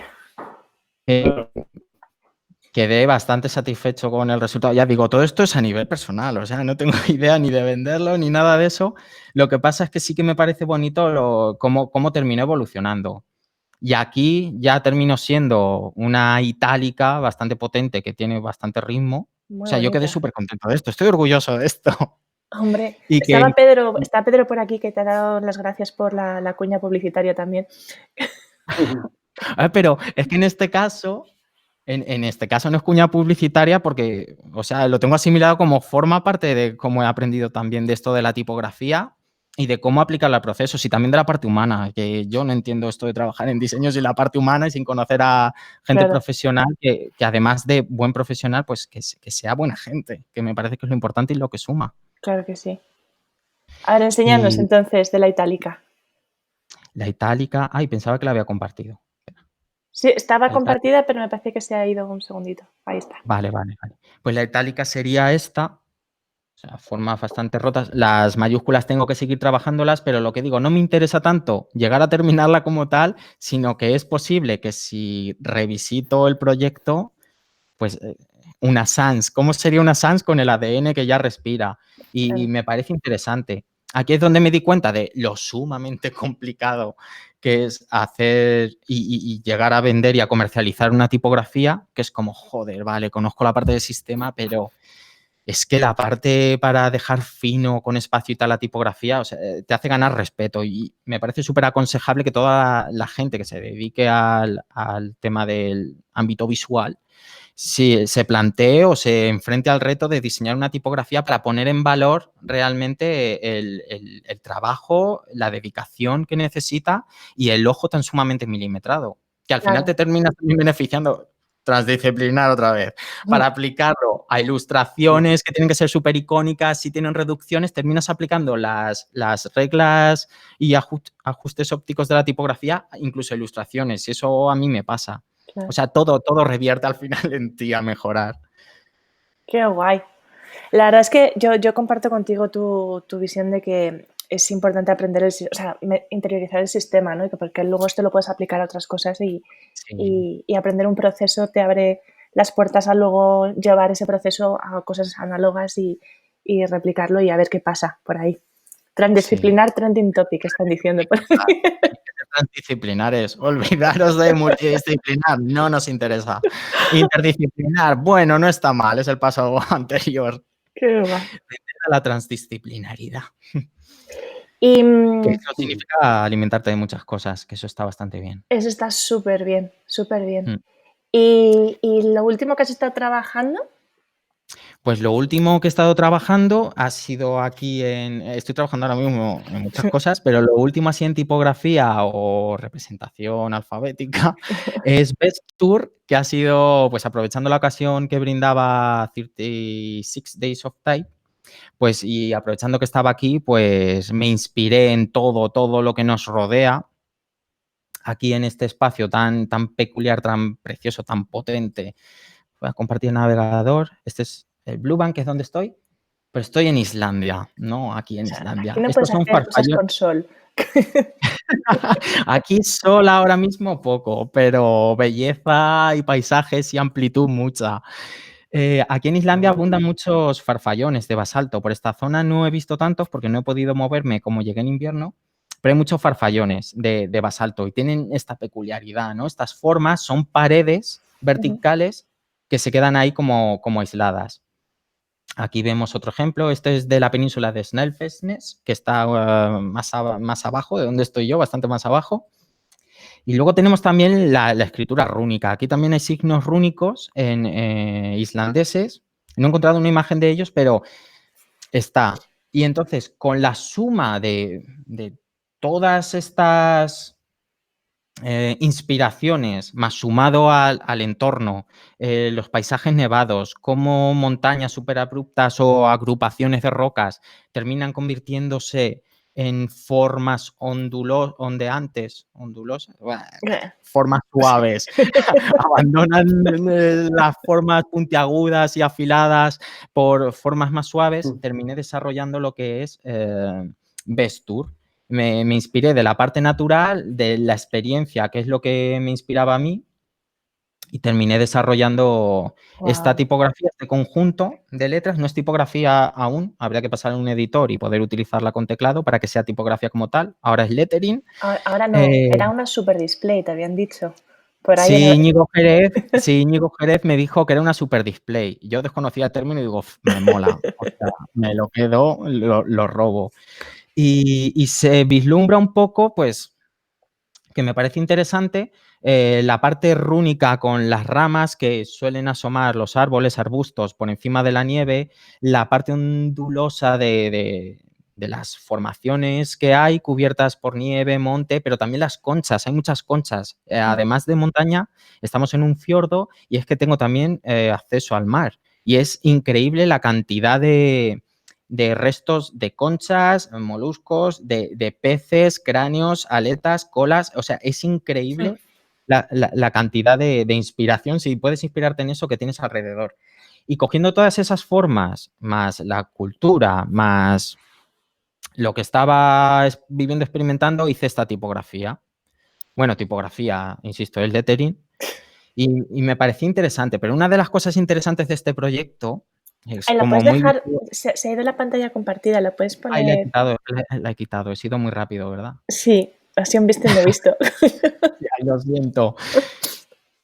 S1: Quedé bastante satisfecho con el resultado. Ya digo, todo esto es a nivel personal, o sea, no tengo idea ni de venderlo ni nada de eso. Lo que pasa es que sí que me parece bonito cómo terminó evolucionando. Y aquí ya terminó siendo una itálica bastante potente que tiene bastante ritmo.
S3: Muy
S1: O sea, yo quedé
S3: bonita.
S1: súper contento de esto, estoy orgulloso de esto.
S3: Hombre,
S1: Y que,
S3: está Pedro por aquí que te ha dado las gracias por la cuña publicitaria también.
S1: pero es que en este caso no es cuña publicitaria porque, o sea, lo tengo asimilado como forma parte de cómo he aprendido también de esto de la tipografía y de cómo aplicarla al proceso y también de la parte humana, que yo no entiendo esto de trabajar en diseño sin la parte humana y sin conocer a gente
S3: Claro.
S1: profesional que además de buen profesional, pues que sea buena gente, que me parece que es lo importante y lo que suma.
S3: Claro que sí. A ver, enséñanos
S1: Y
S3: entonces de la itálica.
S1: la itálica, ay, pensaba que la había compartido.
S3: Sí, estaba
S1: La itálica.
S3: compartida, pero me parece que se ha ido un segundito. Ahí está.
S1: Vale. Pues la itálica sería esta. O sea, formas bastante rotas. Las mayúsculas tengo que seguir trabajándolas, pero lo que digo, no me interesa tanto llegar a terminarla como tal, sino que es posible que si revisito el proyecto, pues una sans, ¿cómo sería una sans con el ADN que ya respira? Y
S3: Claro.
S1: me parece interesante. Aquí es donde me di cuenta de lo sumamente complicado que es hacer y llegar a vender y a comercializar una tipografía, que es como, joder, vale, conozco la parte del sistema, pero es que la parte para dejar fino, con espacio y tal la tipografía, o sea, te hace ganar respeto y me parece súper aconsejable que toda la gente que se dedique al tema del ámbito visual si se plantee o se enfrente al reto de diseñar una tipografía para poner en valor realmente el trabajo, la dedicación que necesita y el ojo tan sumamente milimetrado, que al final
S3: Claro.
S1: te termina también beneficiando. transdisciplinar otra vez. Para aplicarlo a ilustraciones que tienen que ser súper icónicas, si tienen reducciones, terminas aplicando las reglas y ajustes ópticos de la tipografía, incluso ilustraciones. Y eso a mí me pasa.
S3: Claro.
S1: O sea, todo revierte al final en ti a mejorar.
S3: Qué guay. La verdad es que yo comparto contigo tu visión de que es importante aprender, interiorizar el sistema, ¿no? Porque luego esto lo puedes aplicar a otras cosas
S1: Sí.
S3: y aprender un proceso te abre las puertas a luego llevar ese proceso a cosas análogas y replicarlo y a ver qué pasa por ahí. Transdisciplinar, trending topic, están diciendo por ahí.
S1: Transdisciplinares, olvidaros de multidisciplinar, no nos interesa. Interdisciplinar, bueno, no está mal, es el paso anterior.
S3: Qué guay.
S1: A la transdisciplinaridad.
S3: Y
S1: Que eso significa alimentarte de muchas cosas, que eso está bastante bien.
S3: eso está súper bien, súper bien.
S1: Mm.
S3: ¿Y lo último que has estado trabajando?
S1: Pues lo último que he estado trabajando ha sido aquí estoy trabajando ahora mismo en muchas cosas, pero lo último así en tipografía o representación alfabética es Best Tour, que ha sido, pues aprovechando la ocasión que brindaba 36 Days of Type, pues y aprovechando que estaba aquí, pues me inspiré en todo lo que nos rodea aquí en este espacio tan peculiar, tan precioso, tan potente. Voy a compartir el navegador. Este es el Blue Bank, que es donde estoy, pero estoy en Islandia, no aquí en Islandia.
S3: Aquí no
S1: Estos
S3: puedes
S1: son
S3: hacer cosas
S1: farfallones.
S3: con sol.
S1: Aquí sol ahora mismo poco, pero belleza y paisajes y amplitud mucha. Aquí en Islandia abundan muchos farfallones de basalto. Por esta zona no he visto tantos porque no he podido moverme como llegué en invierno, pero hay muchos farfallones de basalto y tienen esta peculiaridad, ¿no? Estas formas son paredes verticales que se quedan ahí como aisladas. Aquí vemos otro ejemplo. Este es de la península de Snæfellsnes, que está más abajo de donde estoy yo, bastante más abajo. Y luego tenemos también la escritura rúnica. Aquí también hay signos rúnicos en islandeses. No he encontrado una imagen de ellos, pero está. Y entonces, con la suma de todas estas inspiraciones, más sumado al entorno, los paisajes nevados, cómo montañas súper abruptas o agrupaciones de rocas terminan convirtiéndose en formas ondulosas, formas suaves, abandonan las formas puntiagudas y afiladas por formas más suaves, terminé desarrollando lo que es Best Tour. Me inspiré de la parte natural, de la experiencia, que es lo que me inspiraba a mí, y terminé desarrollando esta tipografía, este conjunto de letras. No es tipografía aún, habría que pasar a un editor y poder utilizarla con teclado para que sea tipografía como tal. Ahora es lettering.
S3: Ahora no, era una super display, te habían dicho. Por ahí
S1: Sí, Íñigo Jerez me dijo que era una super display. Yo desconocía el término y digo, me mola, o sea, me lo quedo, lo robo. Y se vislumbra un poco, pues, que me parece interesante, la parte rúnica con las ramas que suelen asomar los árboles, arbustos por encima de la nieve, la parte ondulosa de las formaciones que hay cubiertas por nieve, monte, pero también las conchas, hay muchas conchas. Además de montaña, estamos en un fiordo y es que tengo también acceso al mar. Y es increíble la cantidad de restos de conchas, moluscos, de peces, cráneos, aletas, colas. O sea, es increíble la cantidad de inspiración, si puedes inspirarte en eso que tienes alrededor. Y cogiendo todas esas formas, más la cultura, más lo que estaba viviendo, experimentando, hice esta tipografía. Bueno, tipografía, insisto, el lettering. Y me pareció interesante, pero una de las cosas interesantes de este proyecto es
S3: la
S1: como
S3: puedes
S1: muy...
S3: dejar, se ha ido la pantalla compartida, la puedes poner...
S1: Ay, la he quitado, he sido muy rápido, ¿verdad?
S3: Sí, así un visto y no visto.
S1: Ay, lo siento.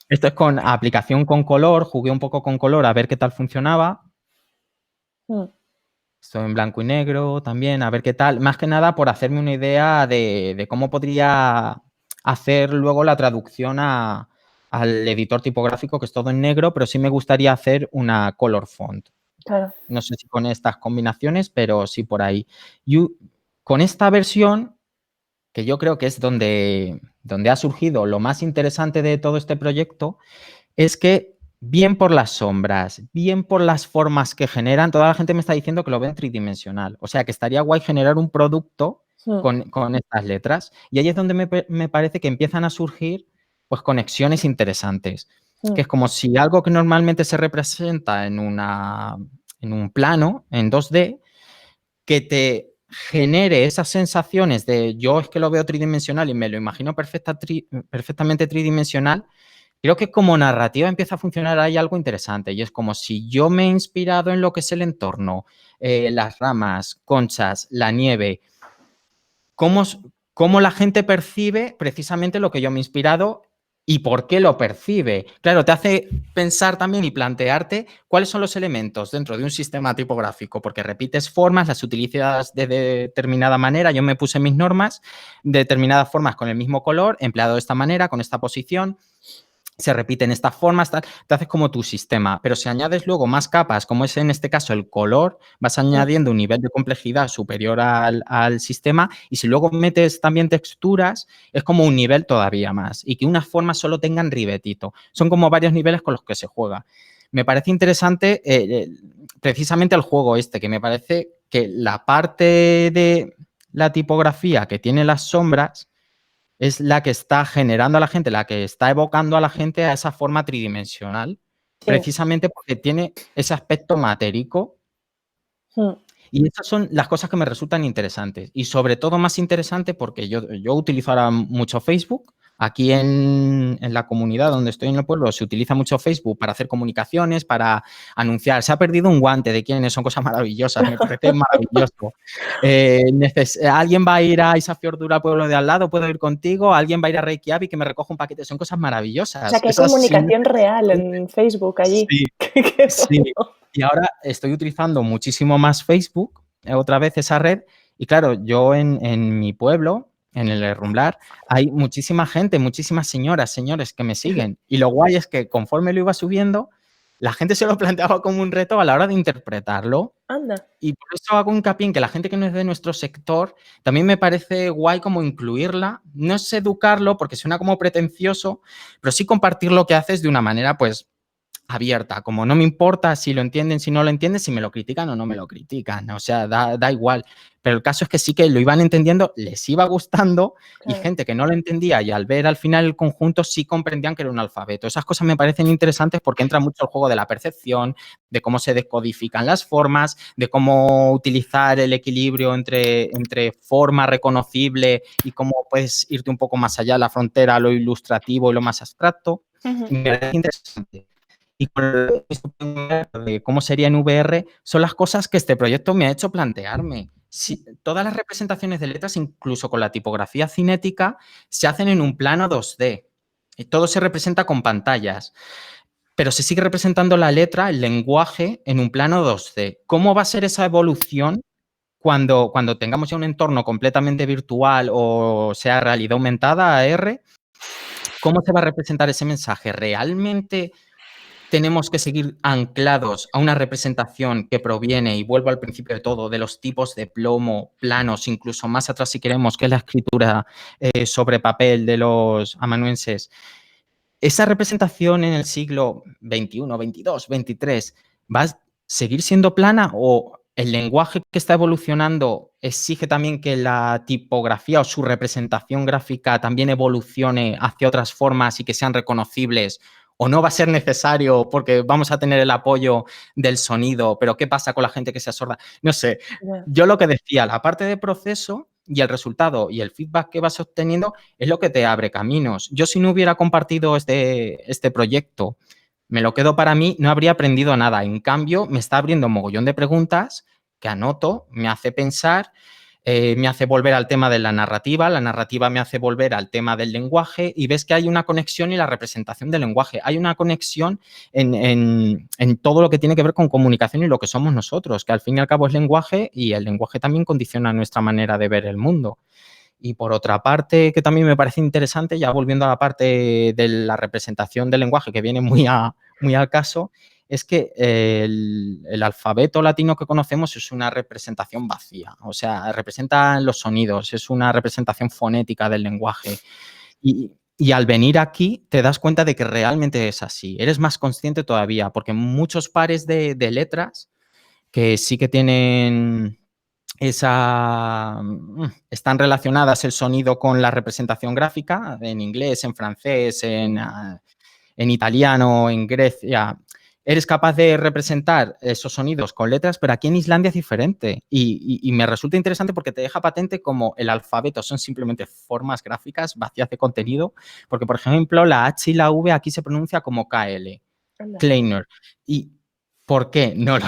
S1: Esto es con aplicación con color, jugué un poco con color a ver qué tal funcionaba. Esto en blanco y negro también, a ver qué tal. Más que nada por hacerme una idea de cómo podría hacer luego la traducción al editor tipográfico, que es todo en negro, pero sí me gustaría hacer una color font.
S3: Claro.
S1: No sé si con estas combinaciones, pero sí por ahí. Y con esta versión, que yo creo que es donde ha surgido lo más interesante de todo este proyecto, es que bien por las sombras, bien por las formas que generan, toda la gente me está diciendo que lo ven tridimensional. O sea, que estaría guay generar un producto con estas letras. Y ahí es donde me parece que empiezan a surgir pues conexiones interesantes. Que es como si algo que normalmente se representa en un plano, en 2D, que te genere esas sensaciones de yo es que lo veo tridimensional y me lo imagino perfectamente tridimensional. Creo que como narrativa empieza a funcionar ahí algo interesante y es como si yo me he inspirado en lo que es el entorno, las ramas, conchas, la nieve, cómo la gente percibe precisamente lo que yo me he inspirado y por qué lo percibe. Claro, te hace pensar también y plantearte cuáles son los elementos dentro de un sistema tipográfico, porque repites formas, las utilizas de determinada manera. Yo me puse mis normas de determinadas formas con el mismo color, empleado de esta manera, con esta posición. Se repiten estas formas, te haces como tu sistema, pero si añades luego más capas, como es en este caso el color, vas añadiendo un nivel de complejidad superior al sistema y si luego metes también texturas, es como un nivel todavía más y que unas formas solo tengan ribetito. Son como varios niveles con los que se juega. Me parece interesante precisamente el juego este, que me parece que la parte de la tipografía que tiene las sombras es la que está generando a la gente, la que está evocando a la gente a esa forma tridimensional, precisamente porque tiene ese aspecto matérico. Y esas son las cosas que me resultan interesantes. Y sobre todo más interesante porque yo utilizo ahora mucho Facebook. Aquí en la comunidad donde estoy en el pueblo se utiliza mucho Facebook para hacer comunicaciones, para anunciar. Se ha perdido un guante de quiénes, son cosas maravillosas, me parece maravilloso. Alguien va a ir a Isafjordur, pueblo de al lado, puedo ir contigo. Alguien va a ir a Reykjavik que me recoja un paquete. Son cosas maravillosas.
S3: O sea, que hay comunicación real en Facebook allí.
S1: Sí, sí. Y ahora estoy utilizando muchísimo más Facebook, otra vez esa red. Y claro, yo en mi pueblo, en el Herrumblar, hay muchísima gente, muchísimas señoras, señores que me siguen. Y lo guay es que conforme lo iba subiendo, la gente se lo planteaba como un reto a la hora de interpretarlo.
S3: Anda.
S1: Y por eso hago hincapié en que la gente que no es de nuestro sector, también me parece guay como incluirla. No es educarlo porque suena como pretencioso, pero sí compartir lo que haces de una manera, pues, abierta, como no me importa si lo entienden, si no lo entienden, si me lo critican o no me lo critican, o sea, da igual. Pero el caso es que sí que lo iban entendiendo, les iba gustando y gente que no lo entendía y al ver al final el conjunto sí comprendían que era un alfabeto. Esas cosas me parecen interesantes porque entra mucho el juego de la percepción, de cómo se descodifican las formas, de cómo utilizar el equilibrio entre forma reconocible y cómo puedes irte un poco más allá de la frontera a lo ilustrativo y lo más abstracto. Me parece interesante. Y con de cómo sería en VR, son las cosas que este proyecto me ha hecho plantearme. Si, todas las representaciones de letras, incluso con la tipografía cinética, se hacen en un plano 2D. Y todo se representa con pantallas. Pero se sigue representando la letra, el lenguaje, en un plano 2D. ¿Cómo va a ser esa evolución cuando tengamos ya un entorno completamente virtual o sea realidad aumentada, AR? ¿Cómo se va a representar ese mensaje? ¿Realmente tenemos que seguir anclados a una representación que proviene, y vuelvo al principio de todo, de los tipos de plomo, planos, incluso más atrás si queremos, que es la escritura sobre papel de los amanuenses? ¿Esa representación en el siglo XXI, XXII, XXIII va a seguir siendo plana o el lenguaje que está evolucionando exige también que la tipografía o su representación gráfica también evolucione hacia otras formas y que sean reconocibles? ¿O no va a ser necesario porque vamos a tener el apoyo del sonido? ¿Pero qué pasa con la gente que se sorda? No sé. Yo lo que decía, la parte de proceso y el resultado y el feedback que vas obteniendo es lo que te abre caminos. Yo si no hubiera compartido este proyecto, me lo quedo para mí, no habría aprendido nada. En cambio, me está abriendo un mogollón de preguntas que anoto, me hace pensar, me hace volver al tema de la narrativa me hace volver al tema del lenguaje y ves que hay una conexión y la representación del lenguaje. Hay una conexión en todo lo que tiene que ver con comunicación y lo que somos nosotros, que al fin y al cabo es lenguaje y el lenguaje también condiciona nuestra manera de ver el mundo. Y por otra parte, que también me parece interesante, ya volviendo a la parte de la representación del lenguaje, que viene muy al caso, es que el alfabeto latino que conocemos es una representación vacía, o sea, representa los sonidos, es una representación fonética del lenguaje. Y Y al venir aquí te das cuenta de que realmente es así. Eres más consciente todavía, porque muchos pares de letras que sí que tienen están relacionadas el sonido con la representación gráfica, en inglés, en francés, en italiano, en Grecia. Eres capaz de representar esos sonidos con letras, pero aquí en Islandia es diferente. Y me resulta interesante porque te deja patente como el alfabeto son simplemente formas gráficas vacías de contenido, porque, por ejemplo, la H y la V aquí se pronuncia como KL,
S3: Anda.
S1: Kleiner. ¿Y por qué? No lo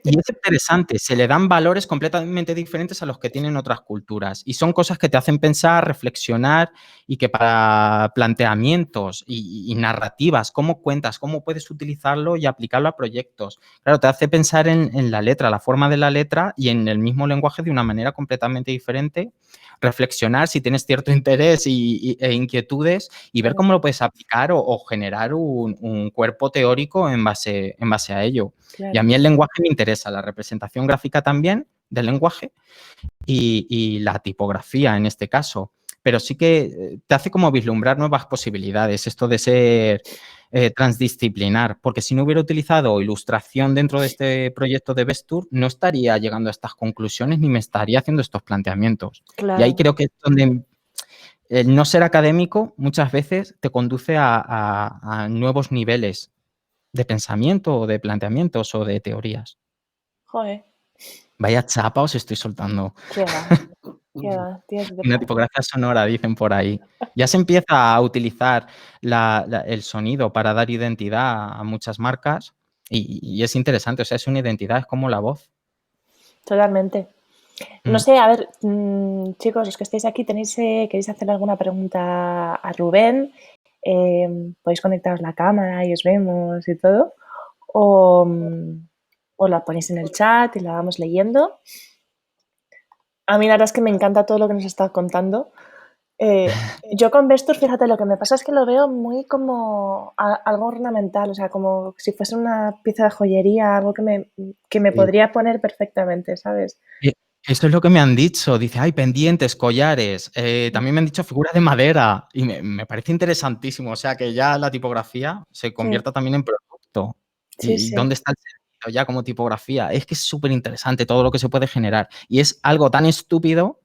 S1: Y es interesante, se le dan valores completamente diferentes a los que tienen otras culturas. Y son cosas que te hacen pensar, reflexionar y que para planteamientos y narrativas, cómo cuentas, cómo puedes utilizarlo y aplicarlo a proyectos. Claro, te hace pensar en la letra, la forma de la letra y en el mismo lenguaje de una manera completamente diferente. Reflexionar si tienes cierto interés e inquietudes y ver cómo lo puedes aplicar o generar un cuerpo teórico en base a ello.
S3: Claro.
S1: Y a mí el lenguaje me interesa, la representación gráfica también del lenguaje y la tipografía en este caso. Pero sí que te hace como vislumbrar nuevas posibilidades, esto de ser transdisciplinar, porque si no hubiera utilizado ilustración dentro de este proyecto de Vestur, no estaría llegando a estas conclusiones ni me estaría haciendo estos planteamientos.
S3: Claro.
S1: Y ahí creo que es donde el no ser académico muchas veces te conduce a nuevos niveles de pensamiento o de planteamientos o de teorías.
S3: Joder,
S1: Vaya chapa os estoy soltando.
S3: qué va, qué va. Tienes de
S1: Una
S3: paz.
S1: tipografía sonora, dicen por ahí. Ya se empieza a utilizar el sonido para dar identidad a muchas marcas y es interesante, o sea, es una identidad, es como la voz.
S3: Totalmente. No
S1: Mm.
S3: sé, a ver, chicos, los que estáis aquí, ¿queréis hacer alguna pregunta a Rubén? Podéis conectaros la cámara y os vemos y todo. O la ponéis en el chat y la vamos leyendo. A mí la verdad es que me encanta todo lo que nos está contando. Yo con Vestur, fíjate, lo que me pasa es que lo veo muy como algo ornamental, o sea, como si fuese una pieza de joyería, algo que me
S1: Sí.
S3: podría poner perfectamente, ¿sabes?
S1: Esto es lo que me han dicho. Dice, hay pendientes, collares. También me han dicho figuras de madera. Y me parece interesantísimo. O sea, que ya la tipografía se convierta también en producto.
S3: Sí,
S1: ¿Y
S3: sí.
S1: dónde está el sentido ya como tipografía? Es que es súper interesante todo lo que se puede generar. Y es algo tan estúpido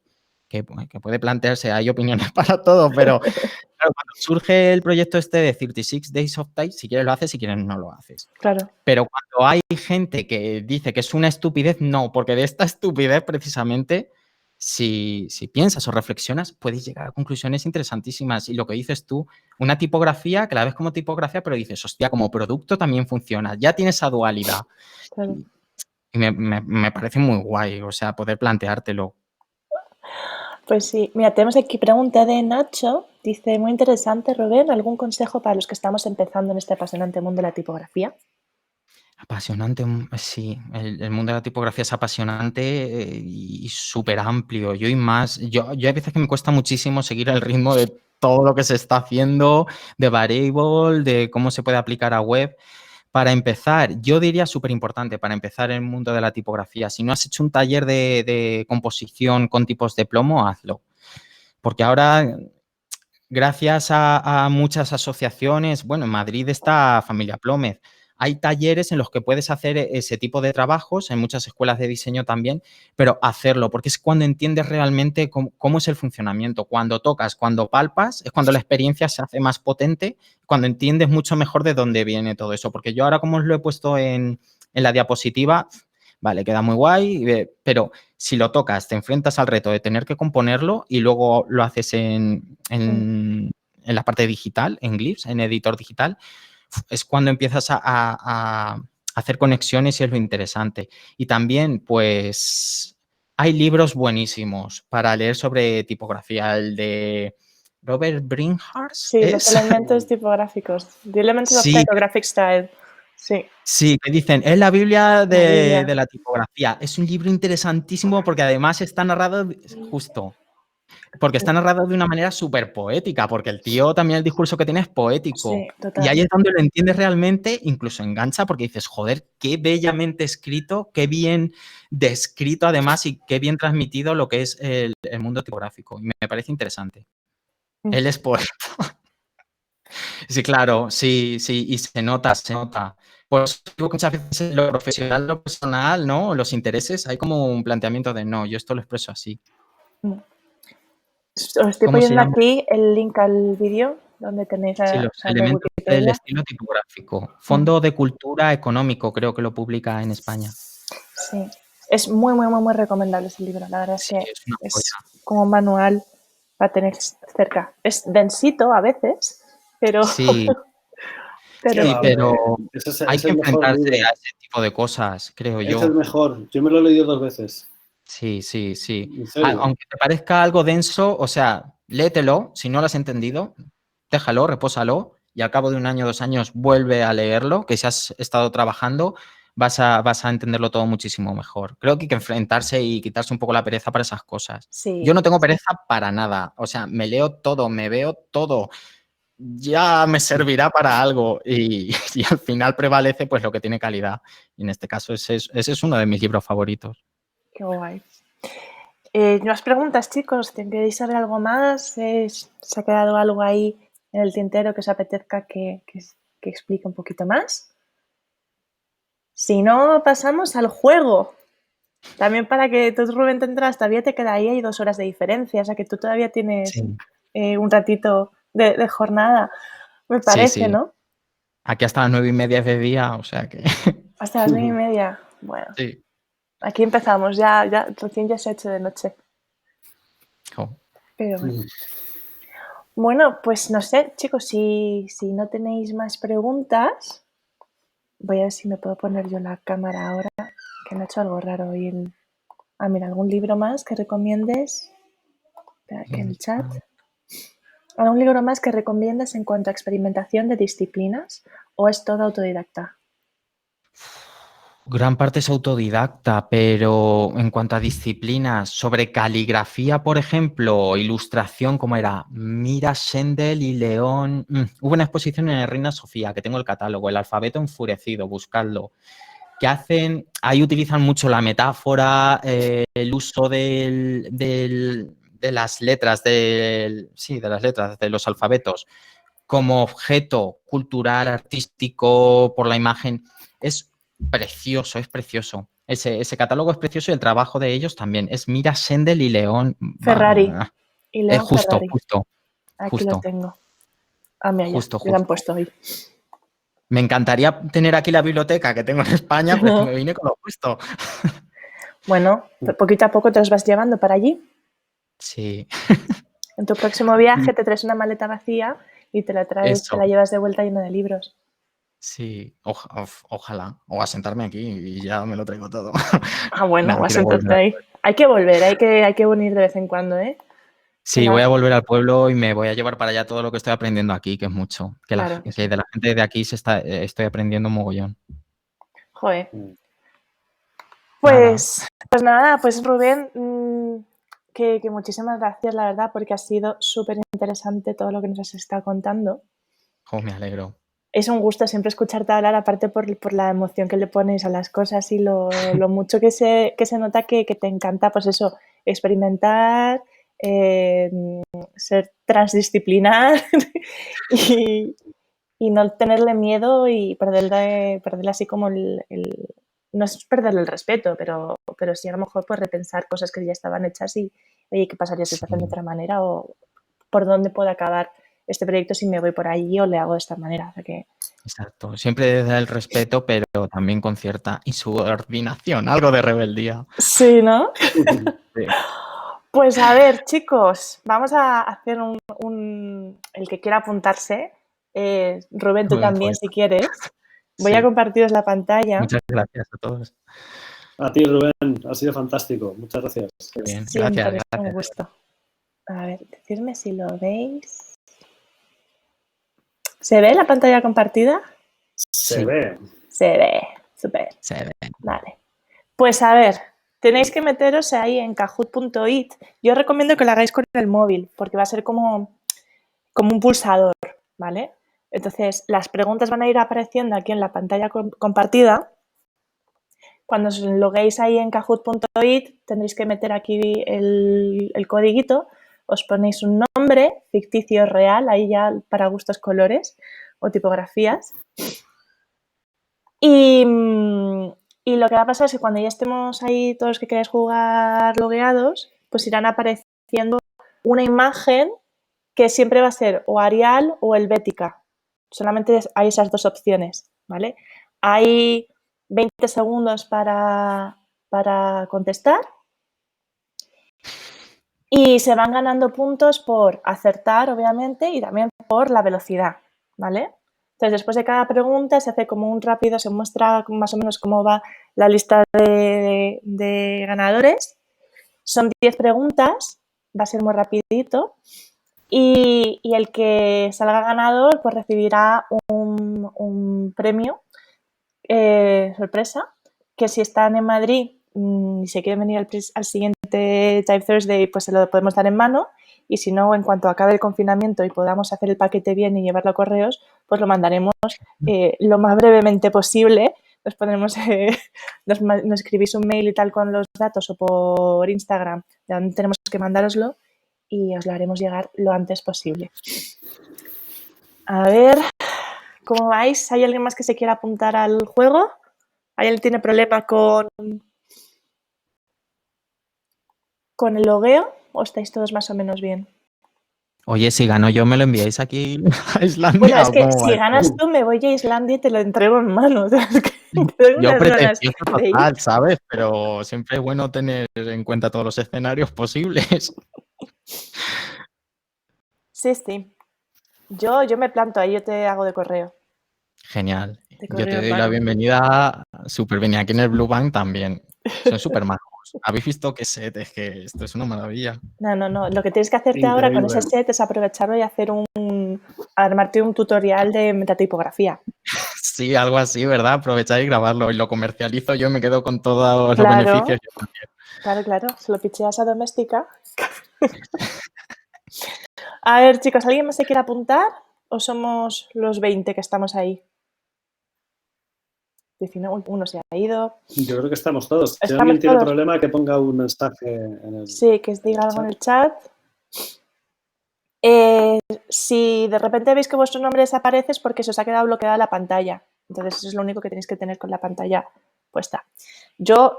S1: que puede plantearse. Hay opiniones para todo, pero claro, cuando surge el proyecto este de 36 Days of Time, si quieres lo haces, si quieres no lo haces.
S3: Claro.
S1: Pero cuando hay gente que dice que es una estupidez, no, porque de esta estupidez precisamente, si piensas o reflexionas, puedes llegar a conclusiones interesantísimas. Y lo que dices tú, una tipografía que la ves como tipografía, pero dices, hostia, como producto también funciona. Ya tiene esa dualidad.
S3: Claro.
S1: Y me parece muy guay, o sea, poder planteártelo.
S3: Pues sí. Mira, tenemos aquí pregunta de Nacho. Dice, muy interesante, Rubén, ¿algún consejo para los que estamos empezando en este apasionante mundo de la tipografía?
S1: Apasionante, sí, el mundo de la tipografía es apasionante y súper amplio. Yo hay veces que me cuesta muchísimo seguir el ritmo de todo lo que se está haciendo, de Variable, de cómo se puede aplicar a web. Para empezar, yo diría súper importante para empezar en el mundo de la tipografía. Si no has hecho un taller de composición con tipos de plomo, hazlo. Porque ahora, gracias a muchas asociaciones, bueno, en Madrid está Familia Plómez. Hay talleres en los que puedes hacer ese tipo de trabajos, en muchas escuelas de diseño también, pero hacerlo, porque es cuando entiendes realmente cómo es el funcionamiento. Cuando tocas, cuando palpas, es cuando la experiencia se hace más potente, cuando entiendes mucho mejor de dónde viene todo eso. Porque yo ahora, como os lo he puesto en la diapositiva, vale, queda muy guay, pero si lo tocas, te enfrentas al reto de tener que componerlo y luego lo haces en la parte digital, en Glyphs, en editor digital, es cuando empiezas a hacer conexiones y es lo interesante. Y también, pues, hay libros buenísimos para leer sobre tipografía. El de Robert Bringhurst,
S3: Sí, los
S1: ¿es?
S3: elementos tipográficos. The Elements of
S1: Sí,
S3: Typographic Style. Sí.
S1: sí, que dicen, es la Biblia
S3: La Biblia.
S1: de la tipografía. Es un libro interesantísimo porque además está narrado justo. Porque está narrado de una manera súper poética, porque el tío también el discurso que tiene es poético.
S3: Sí,
S1: Y
S3: total.
S1: ahí es donde lo entiendes realmente, incluso engancha, porque dices, joder, qué bellamente escrito, qué bien descrito además y qué bien transmitido lo que es el mundo tipográfico. Y me parece interesante. Él es poeta. Sí, claro, sí, sí, y se nota, se nota. Pues digo que muchas veces en lo profesional, lo personal, ¿no? Los intereses, hay como un planteamiento de no, yo esto lo expreso así.
S3: Os estoy
S1: ¿Cómo se
S3: poniendo
S1: llama?
S3: aquí el link al vídeo donde tenéis
S1: Sí,
S3: o
S1: los
S3: sea, de
S1: elementos del
S3: Wikipedia.
S1: estilo tipográfico. Fondo de Cultura Económico, creo que lo publica en España.
S3: Sí, es muy, muy, muy, muy recomendable ese libro. La verdad es
S1: Sí,
S3: que
S1: es una
S3: es
S1: joya.
S3: como un manual para tener cerca. Es densito a veces, pero,
S1: Sí,
S2: Qué
S3: pero
S1: sí,
S2: va,
S3: sí.
S2: hombre.
S1: pero hay
S2: Es
S1: que
S2: el mejor
S1: enfrentarse
S2: libro.
S1: a ese tipo de cosas, creo
S2: Es el
S1: yo.
S2: mejor. Yo me lo he leído 2 veces.
S1: Sí, sí, sí.
S2: En serio.
S1: Aunque te parezca algo denso, o sea, léetelo, si no lo has entendido, déjalo, repósalo y al cabo de 1 año, 2 años vuelve a leerlo, que si has estado trabajando, vas a entenderlo todo muchísimo mejor. Creo que hay que enfrentarse y quitarse un poco la pereza para esas cosas. Yo
S3: Sí,
S1: no tengo pereza para nada, o sea, me leo todo, me veo todo, ya me servirá para algo y, y al final prevalece pues lo que tiene calidad. Y en este caso ese es uno de mis libros favoritos.
S3: qué guay. Más preguntas, chicos. ¿Queréis saber algo más? ¿Se ha quedado algo ahí en el tintero que os apetezca que explique un poquito más? Si no, pasamos al juego. También para que tú, Rubén, tendrás, todavía te queda ahí, hay 2 horas de diferencia, o sea que tú todavía tienes
S1: Sí.
S3: un ratito de jornada, me
S1: Sí,
S3: parece,
S1: sí.
S3: ¿no?
S1: Aquí hasta las 9:30 es de día, o sea que
S3: Hasta las 9:30. Bueno,
S1: sí.
S3: aquí empezamos, ya recién ya se ha hecho de noche.
S1: Jo.
S3: Pero bueno. Bueno, pues no sé, chicos, si no tenéis más preguntas, voy a ver si me puedo poner yo la cámara ahora, que me ha hecho algo raro hoy. Mira, ¿algún libro más que recomiendes? Espera, que en el chat. ¿Algún libro más que recomiendas en cuanto a experimentación de disciplinas o es todo autodidacta?
S1: Gran parte es autodidacta, pero en cuanto a disciplinas, sobre caligrafía, por ejemplo, ilustración, ¿cómo era? Mira Schendel y León. Hubo una exposición en el Reina Sofía, que tengo el catálogo, El alfabeto enfurecido, buscadlo. Que hacen, ahí utilizan mucho la metáfora, el uso de las letras, sí, de las letras, de los alfabetos, como objeto cultural, artístico, por la imagen. Es precioso, es precioso. Ese catálogo es precioso y el trabajo de ellos también. Es Mira Sendel y León.
S3: Ferrari. Y
S1: Es
S3: León
S1: justo,
S3: Ferrari.
S1: justo,
S3: Aquí lo
S1: justo,
S3: tengo. Mira, ya
S1: justo,
S3: lo han
S1: justo.
S3: puesto hoy.
S1: Me encantaría tener aquí la biblioteca que tengo en España, pero es que me vine con lo justo.
S3: Bueno, poquito a poco te los vas llevando para allí.
S1: Sí.
S3: En tu próximo viaje te traes una maleta vacía y te la
S1: Eso,
S3: llevas de vuelta llena de libros.
S1: sí, ojalá. O a sentarme aquí y ya me lo traigo todo.
S3: Bueno,
S1: Nada,
S3: vas
S1: quiero
S3: entonces
S1: volver al
S3: ahí.
S1: pueblo.
S3: Hay que volver, hay que venir de vez en cuando, ¿eh? Que
S1: Sí, voy a volver al pueblo y me voy a llevar para allá todo lo que estoy aprendiendo aquí, que es mucho.
S3: Claro que
S1: Que
S3: sí.
S1: de la gente de aquí estoy aprendiendo un mogollón.
S3: Joder.
S1: Nada,
S3: Pues nada, pues Rubén, que muchísimas gracias, la verdad, porque ha sido súper interesante todo lo que nos has estado contando.
S1: me alegro.
S3: Es un gusto siempre escucharte hablar, aparte por la emoción que le pones a las cosas y lo mucho que se nota que te encanta, pues eso, experimentar, ser transdisciplinar y no tenerle miedo y perderle así como no es perderle el respeto, pero sí a lo mejor pues repensar cosas que ya estaban hechas y, oye, ¿qué pasaría si se hacen de
S1: Sí,
S3: otra manera? O por dónde puede acabar este proyecto si me voy por allí o le hago de esta manera. O sea que...
S1: exacto. Siempre desde el respeto, pero también con cierta insubordinación, algo de rebeldía.
S3: Sí, ¿no?
S1: Sí.
S3: Pues a ver, chicos, vamos a hacer el que quiera apuntarse. Rubén, tú
S1: Un
S3: también,
S1: poema.
S3: si quieres. Voy a
S1: Sí.
S3: compartiros la pantalla.
S1: Muchas gracias a todos.
S2: A ti, Rubén, ha sido fantástico. Muchas gracias.
S1: Qué bien. Gracias,
S3: Siempre un
S1: gracias.
S3: gusto. A ver, decidme si lo veis. ¿Se ve la pantalla compartida?
S2: Se
S1: Sí,
S2: ve.
S3: Se ve, súper.
S1: se ve.
S3: Vale. Pues a ver, tenéis que meteros ahí en kahoot.it. Yo os recomiendo que lo hagáis con el móvil, porque va a ser como un pulsador, ¿vale? Entonces, las preguntas van a ir apareciendo aquí en la pantalla compartida. Cuando os loguéis ahí en kahoot.it, tendréis que meter aquí el codiguito os ponéis un nombre ficticio real, ahí ya para gustos colores o tipografías. Y lo que va a pasar es que cuando ya estemos ahí todos los que queráis jugar logueados, pues irán apareciendo una imagen que siempre va a ser o Arial o Helvética. Solamente hay esas dos opciones, ¿vale? Hay 20 segundos para contestar y se van ganando puntos por acertar, obviamente, y también por la velocidad, ¿vale? Entonces, después de cada pregunta se hace como un rápido, se muestra más o menos cómo va la lista de ganadores. Son 10 preguntas, va a ser muy rapidito. Y el que salga ganador pues recibirá un premio sorpresa, que si están en Madrid y se quieren venir al siguiente Type Thursday, pues se lo podemos dar en mano, y si no, en cuanto acabe el confinamiento y podamos hacer el paquete bien y llevarlo a correos, pues lo mandaremos lo más brevemente posible. Nos ponemos, nos escribís un mail y tal con los datos o por Instagram de dónde tenemos que mandároslo y os lo haremos llegar lo antes posible. A ver, ¿cómo vais? ¿Hay alguien más que se quiera apuntar al juego? ¿Alguien tiene problema con el logueo o estáis todos más o menos bien?
S1: Oye, si gano yo, ¿me lo enviáis aquí a Islandia?
S3: Bueno, es
S1: ¿O
S3: que
S1: cómo va
S3: si
S1: esto?
S3: ganas tú, me voy a Islandia y te lo entrego en mano. O sea, es que tengo
S1: Yo
S3: unas ganas
S1: pretencioso
S3: de ir.
S1: total, ¿sabes? Pero siempre es bueno tener en cuenta todos los escenarios posibles.
S3: Sí, sí. Yo me planto ahí, yo te hago de correo.
S1: Genial.
S3: De
S1: Yo te
S3: correo
S1: doy la
S3: urbano.
S1: bienvenida súper bien. Y aquí en el Blue Bank también. Son súper majos. ¿Habéis visto qué set? Es que esto es una maravilla.
S3: No. Lo que tienes que hacerte ahora con ese set es aprovecharlo y hacer armarte un tutorial de metatipografía.
S1: Sí, algo así, ¿verdad? Aprovechar y grabarlo. Y lo comercializo yo, me quedo con todos los
S3: Claro.
S1: beneficios. Yo también.
S3: Claro. Se lo picheas a Doméstica. A ver, chicos, ¿alguien más se quiere apuntar? ¿O somos los 20 que estamos ahí? 19, uno se ha ido.
S2: Yo creo que estamos todos. Si
S3: ¿Estamos
S2: alguien tiene
S3: todos?
S2: problema, que ponga un mensaje en el
S3: Sí, que os diga algo en el chat. Si de repente veis que vuestro nombre desaparece es porque se os ha quedado bloqueada la pantalla. Entonces eso es lo único que tenéis que tener con la pantalla puesta. Yo,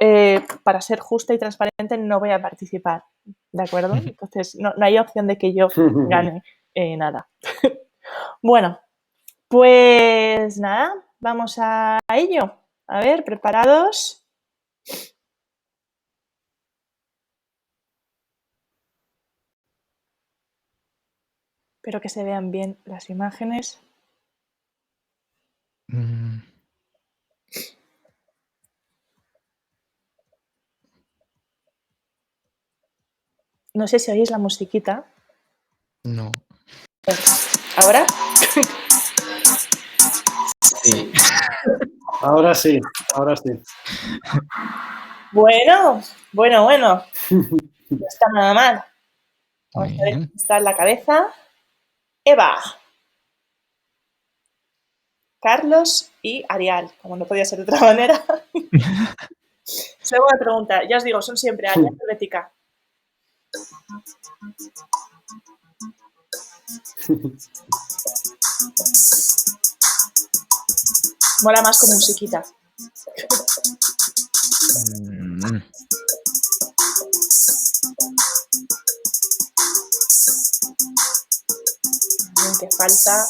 S3: para ser justa y transparente, no voy a participar, ¿de acuerdo? Entonces no hay opción de que yo gane nada. Bueno, pues nada, vamos a ello. A ver, ¿preparados? Espero que se vean bien las imágenes. No sé si oís la musiquita.
S1: No.
S3: ¿Ahora?
S1: Sí.
S2: Ahora sí.
S3: Bueno. No está nada mal. Vamos
S1: Muy
S3: a ver
S1: bien.
S3: cómo está en la cabeza. Eva, Carlos y Arial, como no podía ser de otra manera. Segunda pregunta, ya os digo, son siempre Arial y Helvética. Mola más con musiquita. Bien, que falta.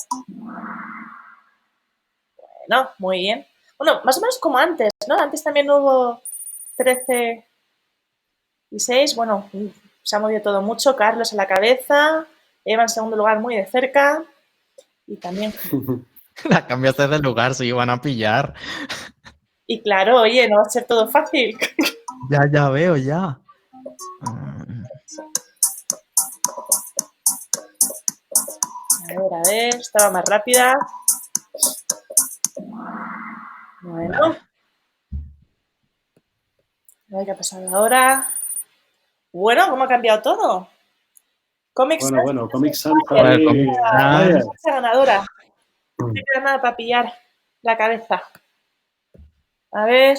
S3: Bueno, muy bien. Bueno, más o menos como antes, ¿no? Antes también hubo 13 y 6. Bueno, se ha movido todo mucho. Carlos en la cabeza, Eva en segundo lugar muy de cerca. Y también.
S1: La cambiaste de lugar, se iban a pillar.
S3: Y claro, oye, no va a ser todo fácil.
S1: Ya veo, ya.
S3: A ver, estaba más rápida. Bueno. A ver qué ha pasado ahora. Bueno, ¿cómo ha cambiado todo? Comic Sans.
S2: Bueno, Comic Sans
S1: A ver, Comic Sans.
S3: Esa ganadora. No te queda nada para pillar la cabeza. A ver.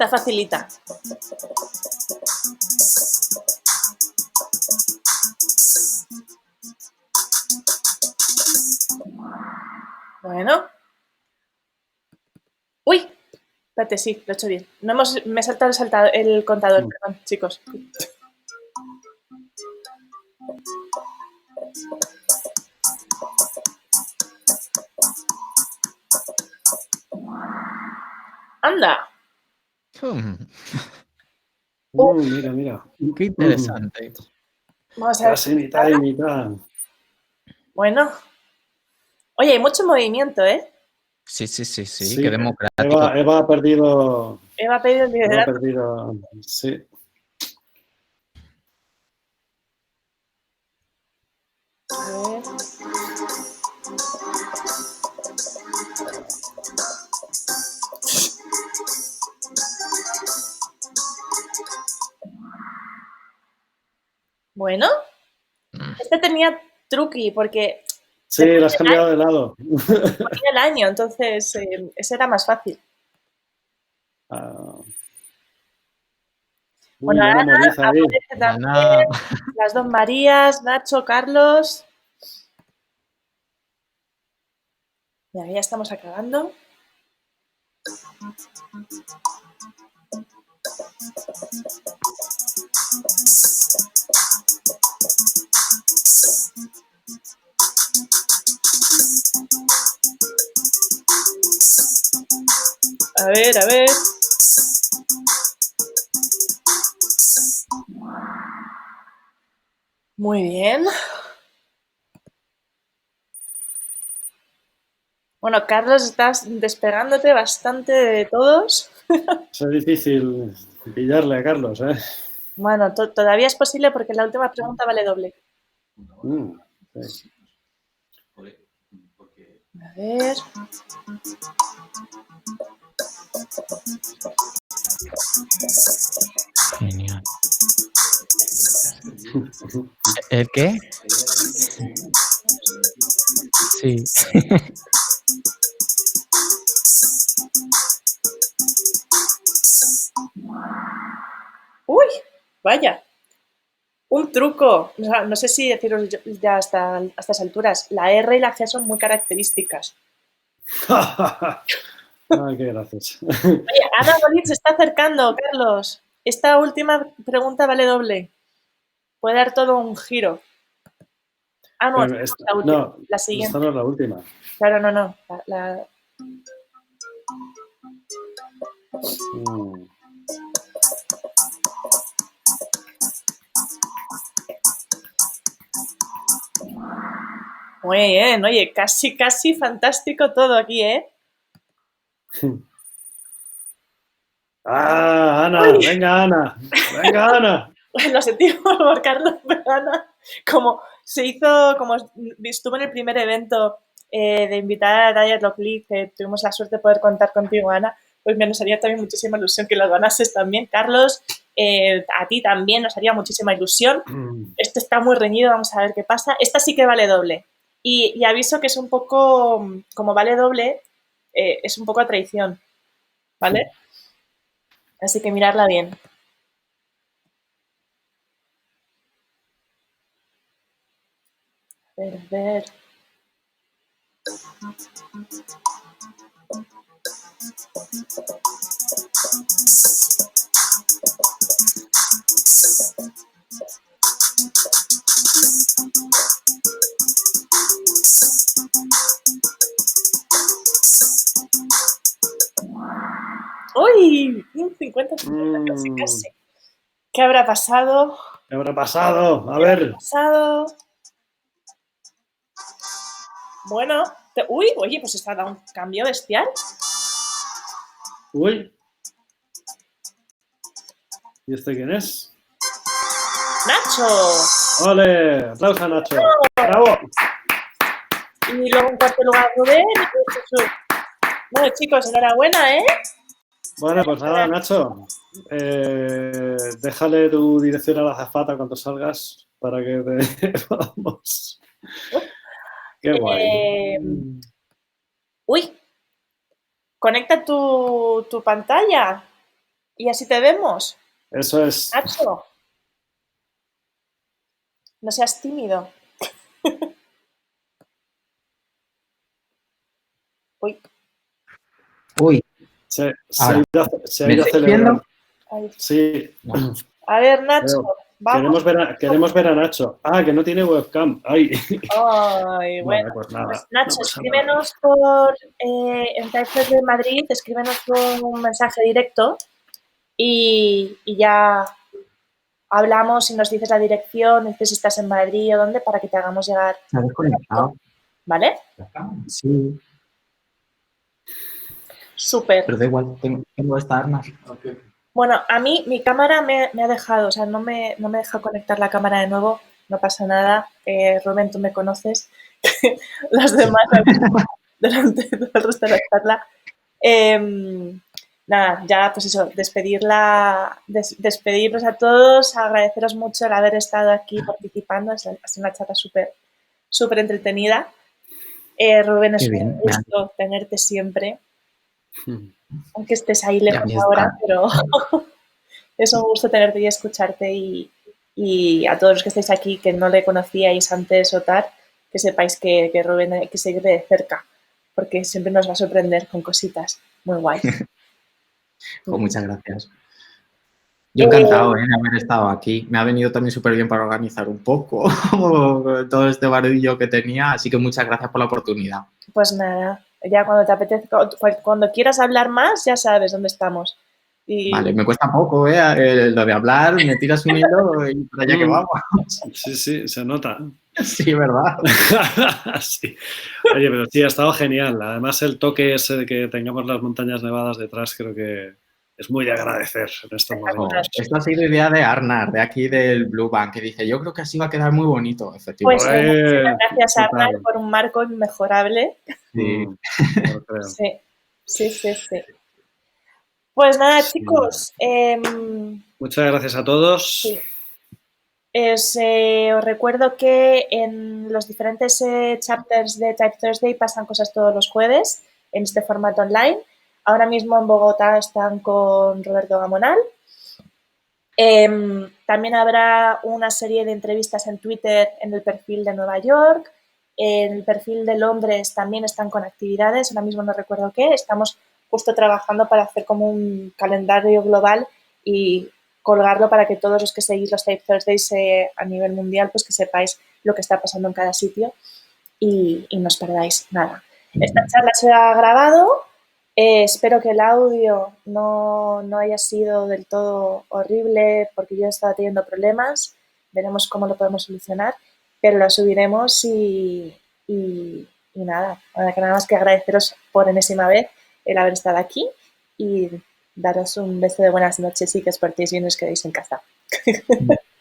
S3: Está facilita. Bueno. ¡Uy! Espérate, sí, lo he hecho bien. No hemos, me he saltado el contador, perdón, chicos. ¡Anda!
S2: Mira, mira.
S1: Qué interesante.
S3: Vamos a ver.
S2: Casi mitad y mitad.
S3: Bueno. Oye, hay mucho movimiento, ¿eh?
S1: Sí,
S2: Sí,
S1: qué democrático.
S2: Eva ha perdido.
S3: Eva ha pedido el
S2: Eva ha
S3: liderazgo.
S2: perdido. Sí.
S3: A ver. Bueno. Este tenía truqui porque
S2: Sí, lo has cambiado de lado.
S3: ponía el año, entonces ese era más fácil. Bueno,
S2: Ana
S3: Ana
S2: Moriz ahí.
S3: aparece también,
S1: Ana.
S3: las dos Marías, Nacho, Carlos. Mira, ya estamos acabando. A ver, a ver. Muy bien. Bueno, Carlos, estás despegándote bastante de todos.
S2: Es difícil pillarle a Carlos, ¿eh?
S3: Bueno, todavía es posible porque la última pregunta vale doble.
S2: Sí.
S3: A ver.
S1: Genial. ¿El qué? Sí.
S3: ¡Uy! Vaya. Un truco. No sé si deciros ya hasta estas alturas. La R y la G son muy características.
S2: Ay, qué gracias.
S3: Oye, Ana Bolín se está acercando, Carlos. Esta última pregunta vale doble. Puede dar todo un giro. Ah, no, esta no es la última.
S2: No,
S3: La siguiente.
S2: esta no es la última.
S3: Claro, no. Muy bien, oye, casi fantástico todo aquí, ¿eh?
S2: Ana,
S3: ¡Uy!
S2: venga, Ana, venga, Ana.
S3: Lo sentimos por Carlos, pero Ana, como se hizo, como estuvo en el primer evento de invitar a Diet Lock League, que tuvimos la suerte de poder contar contigo, Ana, pues me nos haría también muchísima ilusión que lo ganases también. Carlos, a ti también nos haría muchísima ilusión. Esto está muy reñido, vamos a ver qué pasa. Esta sí que vale doble. Y aviso que es un poco, como vale doble, es un poco a traición, ¿vale? Así que mirarla bien. A ver. ¡Uy! 50-50, casi. ¿Qué habrá pasado?
S2: ¿Qué habrá pasado? A ver.
S3: Bueno, oye, pues está dando un cambio bestial.
S2: Uy. ¿Y este quién es?
S3: ¡Nacho!
S2: ¡Ole! ¡Aplausos a Nacho! ¡Bravo!
S3: Y luego en cuarto lugar Rubén. Bueno, chicos, enhorabuena, ¿eh?
S2: Bueno, pues nada, Nacho. Déjale tu dirección a la azafata cuando salgas para que te podamos. Qué guay.
S3: Uy, conecta tu pantalla. Y así te vemos.
S2: Eso es.
S3: Nacho, no seas tímido. Uy,
S1: Uy,
S2: Se
S1: ahora.
S2: ha ido
S1: ¿Me
S2: a
S1: estáis
S2: celebrar.
S1: viendo?
S3: ahí.
S2: Sí.
S1: No.
S3: A ver, Nacho,
S2: Pero
S3: vamos.
S2: queremos ver a Nacho. Ah, que no tiene webcam. Ay.
S3: Ay, bueno.
S2: Pues nada.
S3: Pues, Nacho,
S2: no pasa nada.
S3: escríbenos por en Typeface de Madrid, escríbenos un mensaje directo y ya hablamos y nos dices la dirección, dices si estás en Madrid o dónde, para que te hagamos llegar.
S1: ¿Se ha desconectado?
S3: ¿Vale?
S1: Sí,
S3: Súper.
S1: pero da igual, tengo esta arma.
S3: Bueno, a mí mi cámara me ha dejado, o sea, no me deja conectar la cámara de nuevo, no pasa nada. Rubén, tú me conoces. Los demás durante todo el resto de la charla. Nada, ya pues eso, despedirnos a todos, agradeceros mucho el haber estado aquí participando, ha sido una charla súper entretenida. Rubén, es un gusto tenerte siempre, aunque estés ahí lejos ahora, pero es un gusto tenerte y escucharte y a todos los que estáis aquí que no le conocíais antes o tal, que sepáis que Rubén hay que seguir de cerca, porque siempre nos va a sorprender con cositas muy guays.
S1: Pues muchas gracias. Yo encantado de haber estado aquí. Me ha venido también súper bien para organizar un poco todo este barullo que tenía, así que muchas gracias por la oportunidad.
S3: Pues nada, ya cuando te apetezca, cuando quieras hablar más, ya sabes dónde estamos.
S1: Vale, me cuesta poco, lo de hablar, me tiras un hilo y para allá que vamos.
S2: Sí, se nota.
S1: Sí, ¿verdad?
S2: Sí. Oye, pero sí, ha estado genial. Además, el toque ese de que tengamos las montañas nevadas detrás creo que es muy de agradecer en estos momentos.
S1: Esto ha sido idea de Arnar, de aquí del Blue Bank, que dice, yo creo que así va a quedar muy bonito, efectivamente.
S3: Pues gracias a Arnar por un marco inmejorable.
S1: Sí.
S3: Sí. Pues nada, chicos.
S2: Muchas gracias a todos.
S3: Sí. Os recuerdo que en los diferentes chapters de Type Thursday pasan cosas todos los jueves en este formato online. Ahora mismo en Bogotá están con Roberto Gamonal. También habrá una serie de entrevistas en Twitter en el perfil de Nueva York. En el perfil de Londres también están con actividades. Ahora mismo no recuerdo qué. Estamos justo trabajando para hacer como un calendario global y colgarlo para que todos los que seguís los Type Thursdays a nivel mundial, pues que sepáis lo que está pasando en cada sitio y no os perdáis nada. Esta charla se ha grabado. Espero que el audio no haya sido del todo horrible porque yo he estado teniendo problemas. Veremos cómo lo podemos solucionar, pero lo subiremos y nada más que agradeceros por enésima vez el haber estado aquí y daros un beso de buenas noches y que os portéis bien y os quedéis en casa.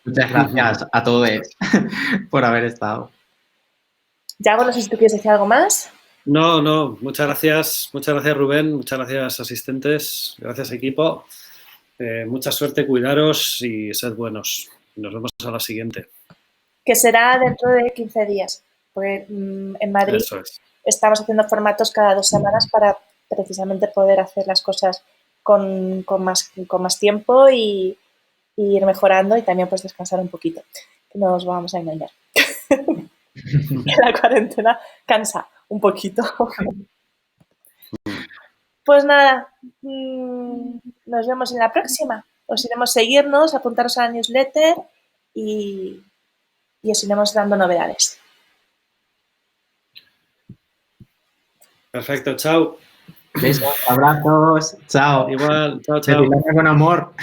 S1: Muchas gracias a todos por haber estado.
S3: Yago, no sé si tú quieres decir algo más.
S2: No, muchas gracias Rubén, muchas gracias asistentes, gracias equipo, mucha suerte, cuidaros y sed buenos. Nos vemos a la siguiente.
S3: Que será dentro de 15 días, porque en Madrid estamos haciendo formatos cada 2 semanas para precisamente poder hacer las cosas con más tiempo y ir mejorando y también pues descansar un poquito, que no nos vamos a engañar. La cuarentena cansa un poquito. Pues nada, nos vemos en la próxima. Os iremos seguirnos, apuntaros a la newsletter y os iremos dando novedades.
S2: Perfecto, chao.
S1: Besos, abrazos, chao.
S2: Igual, chao.
S1: Con amor.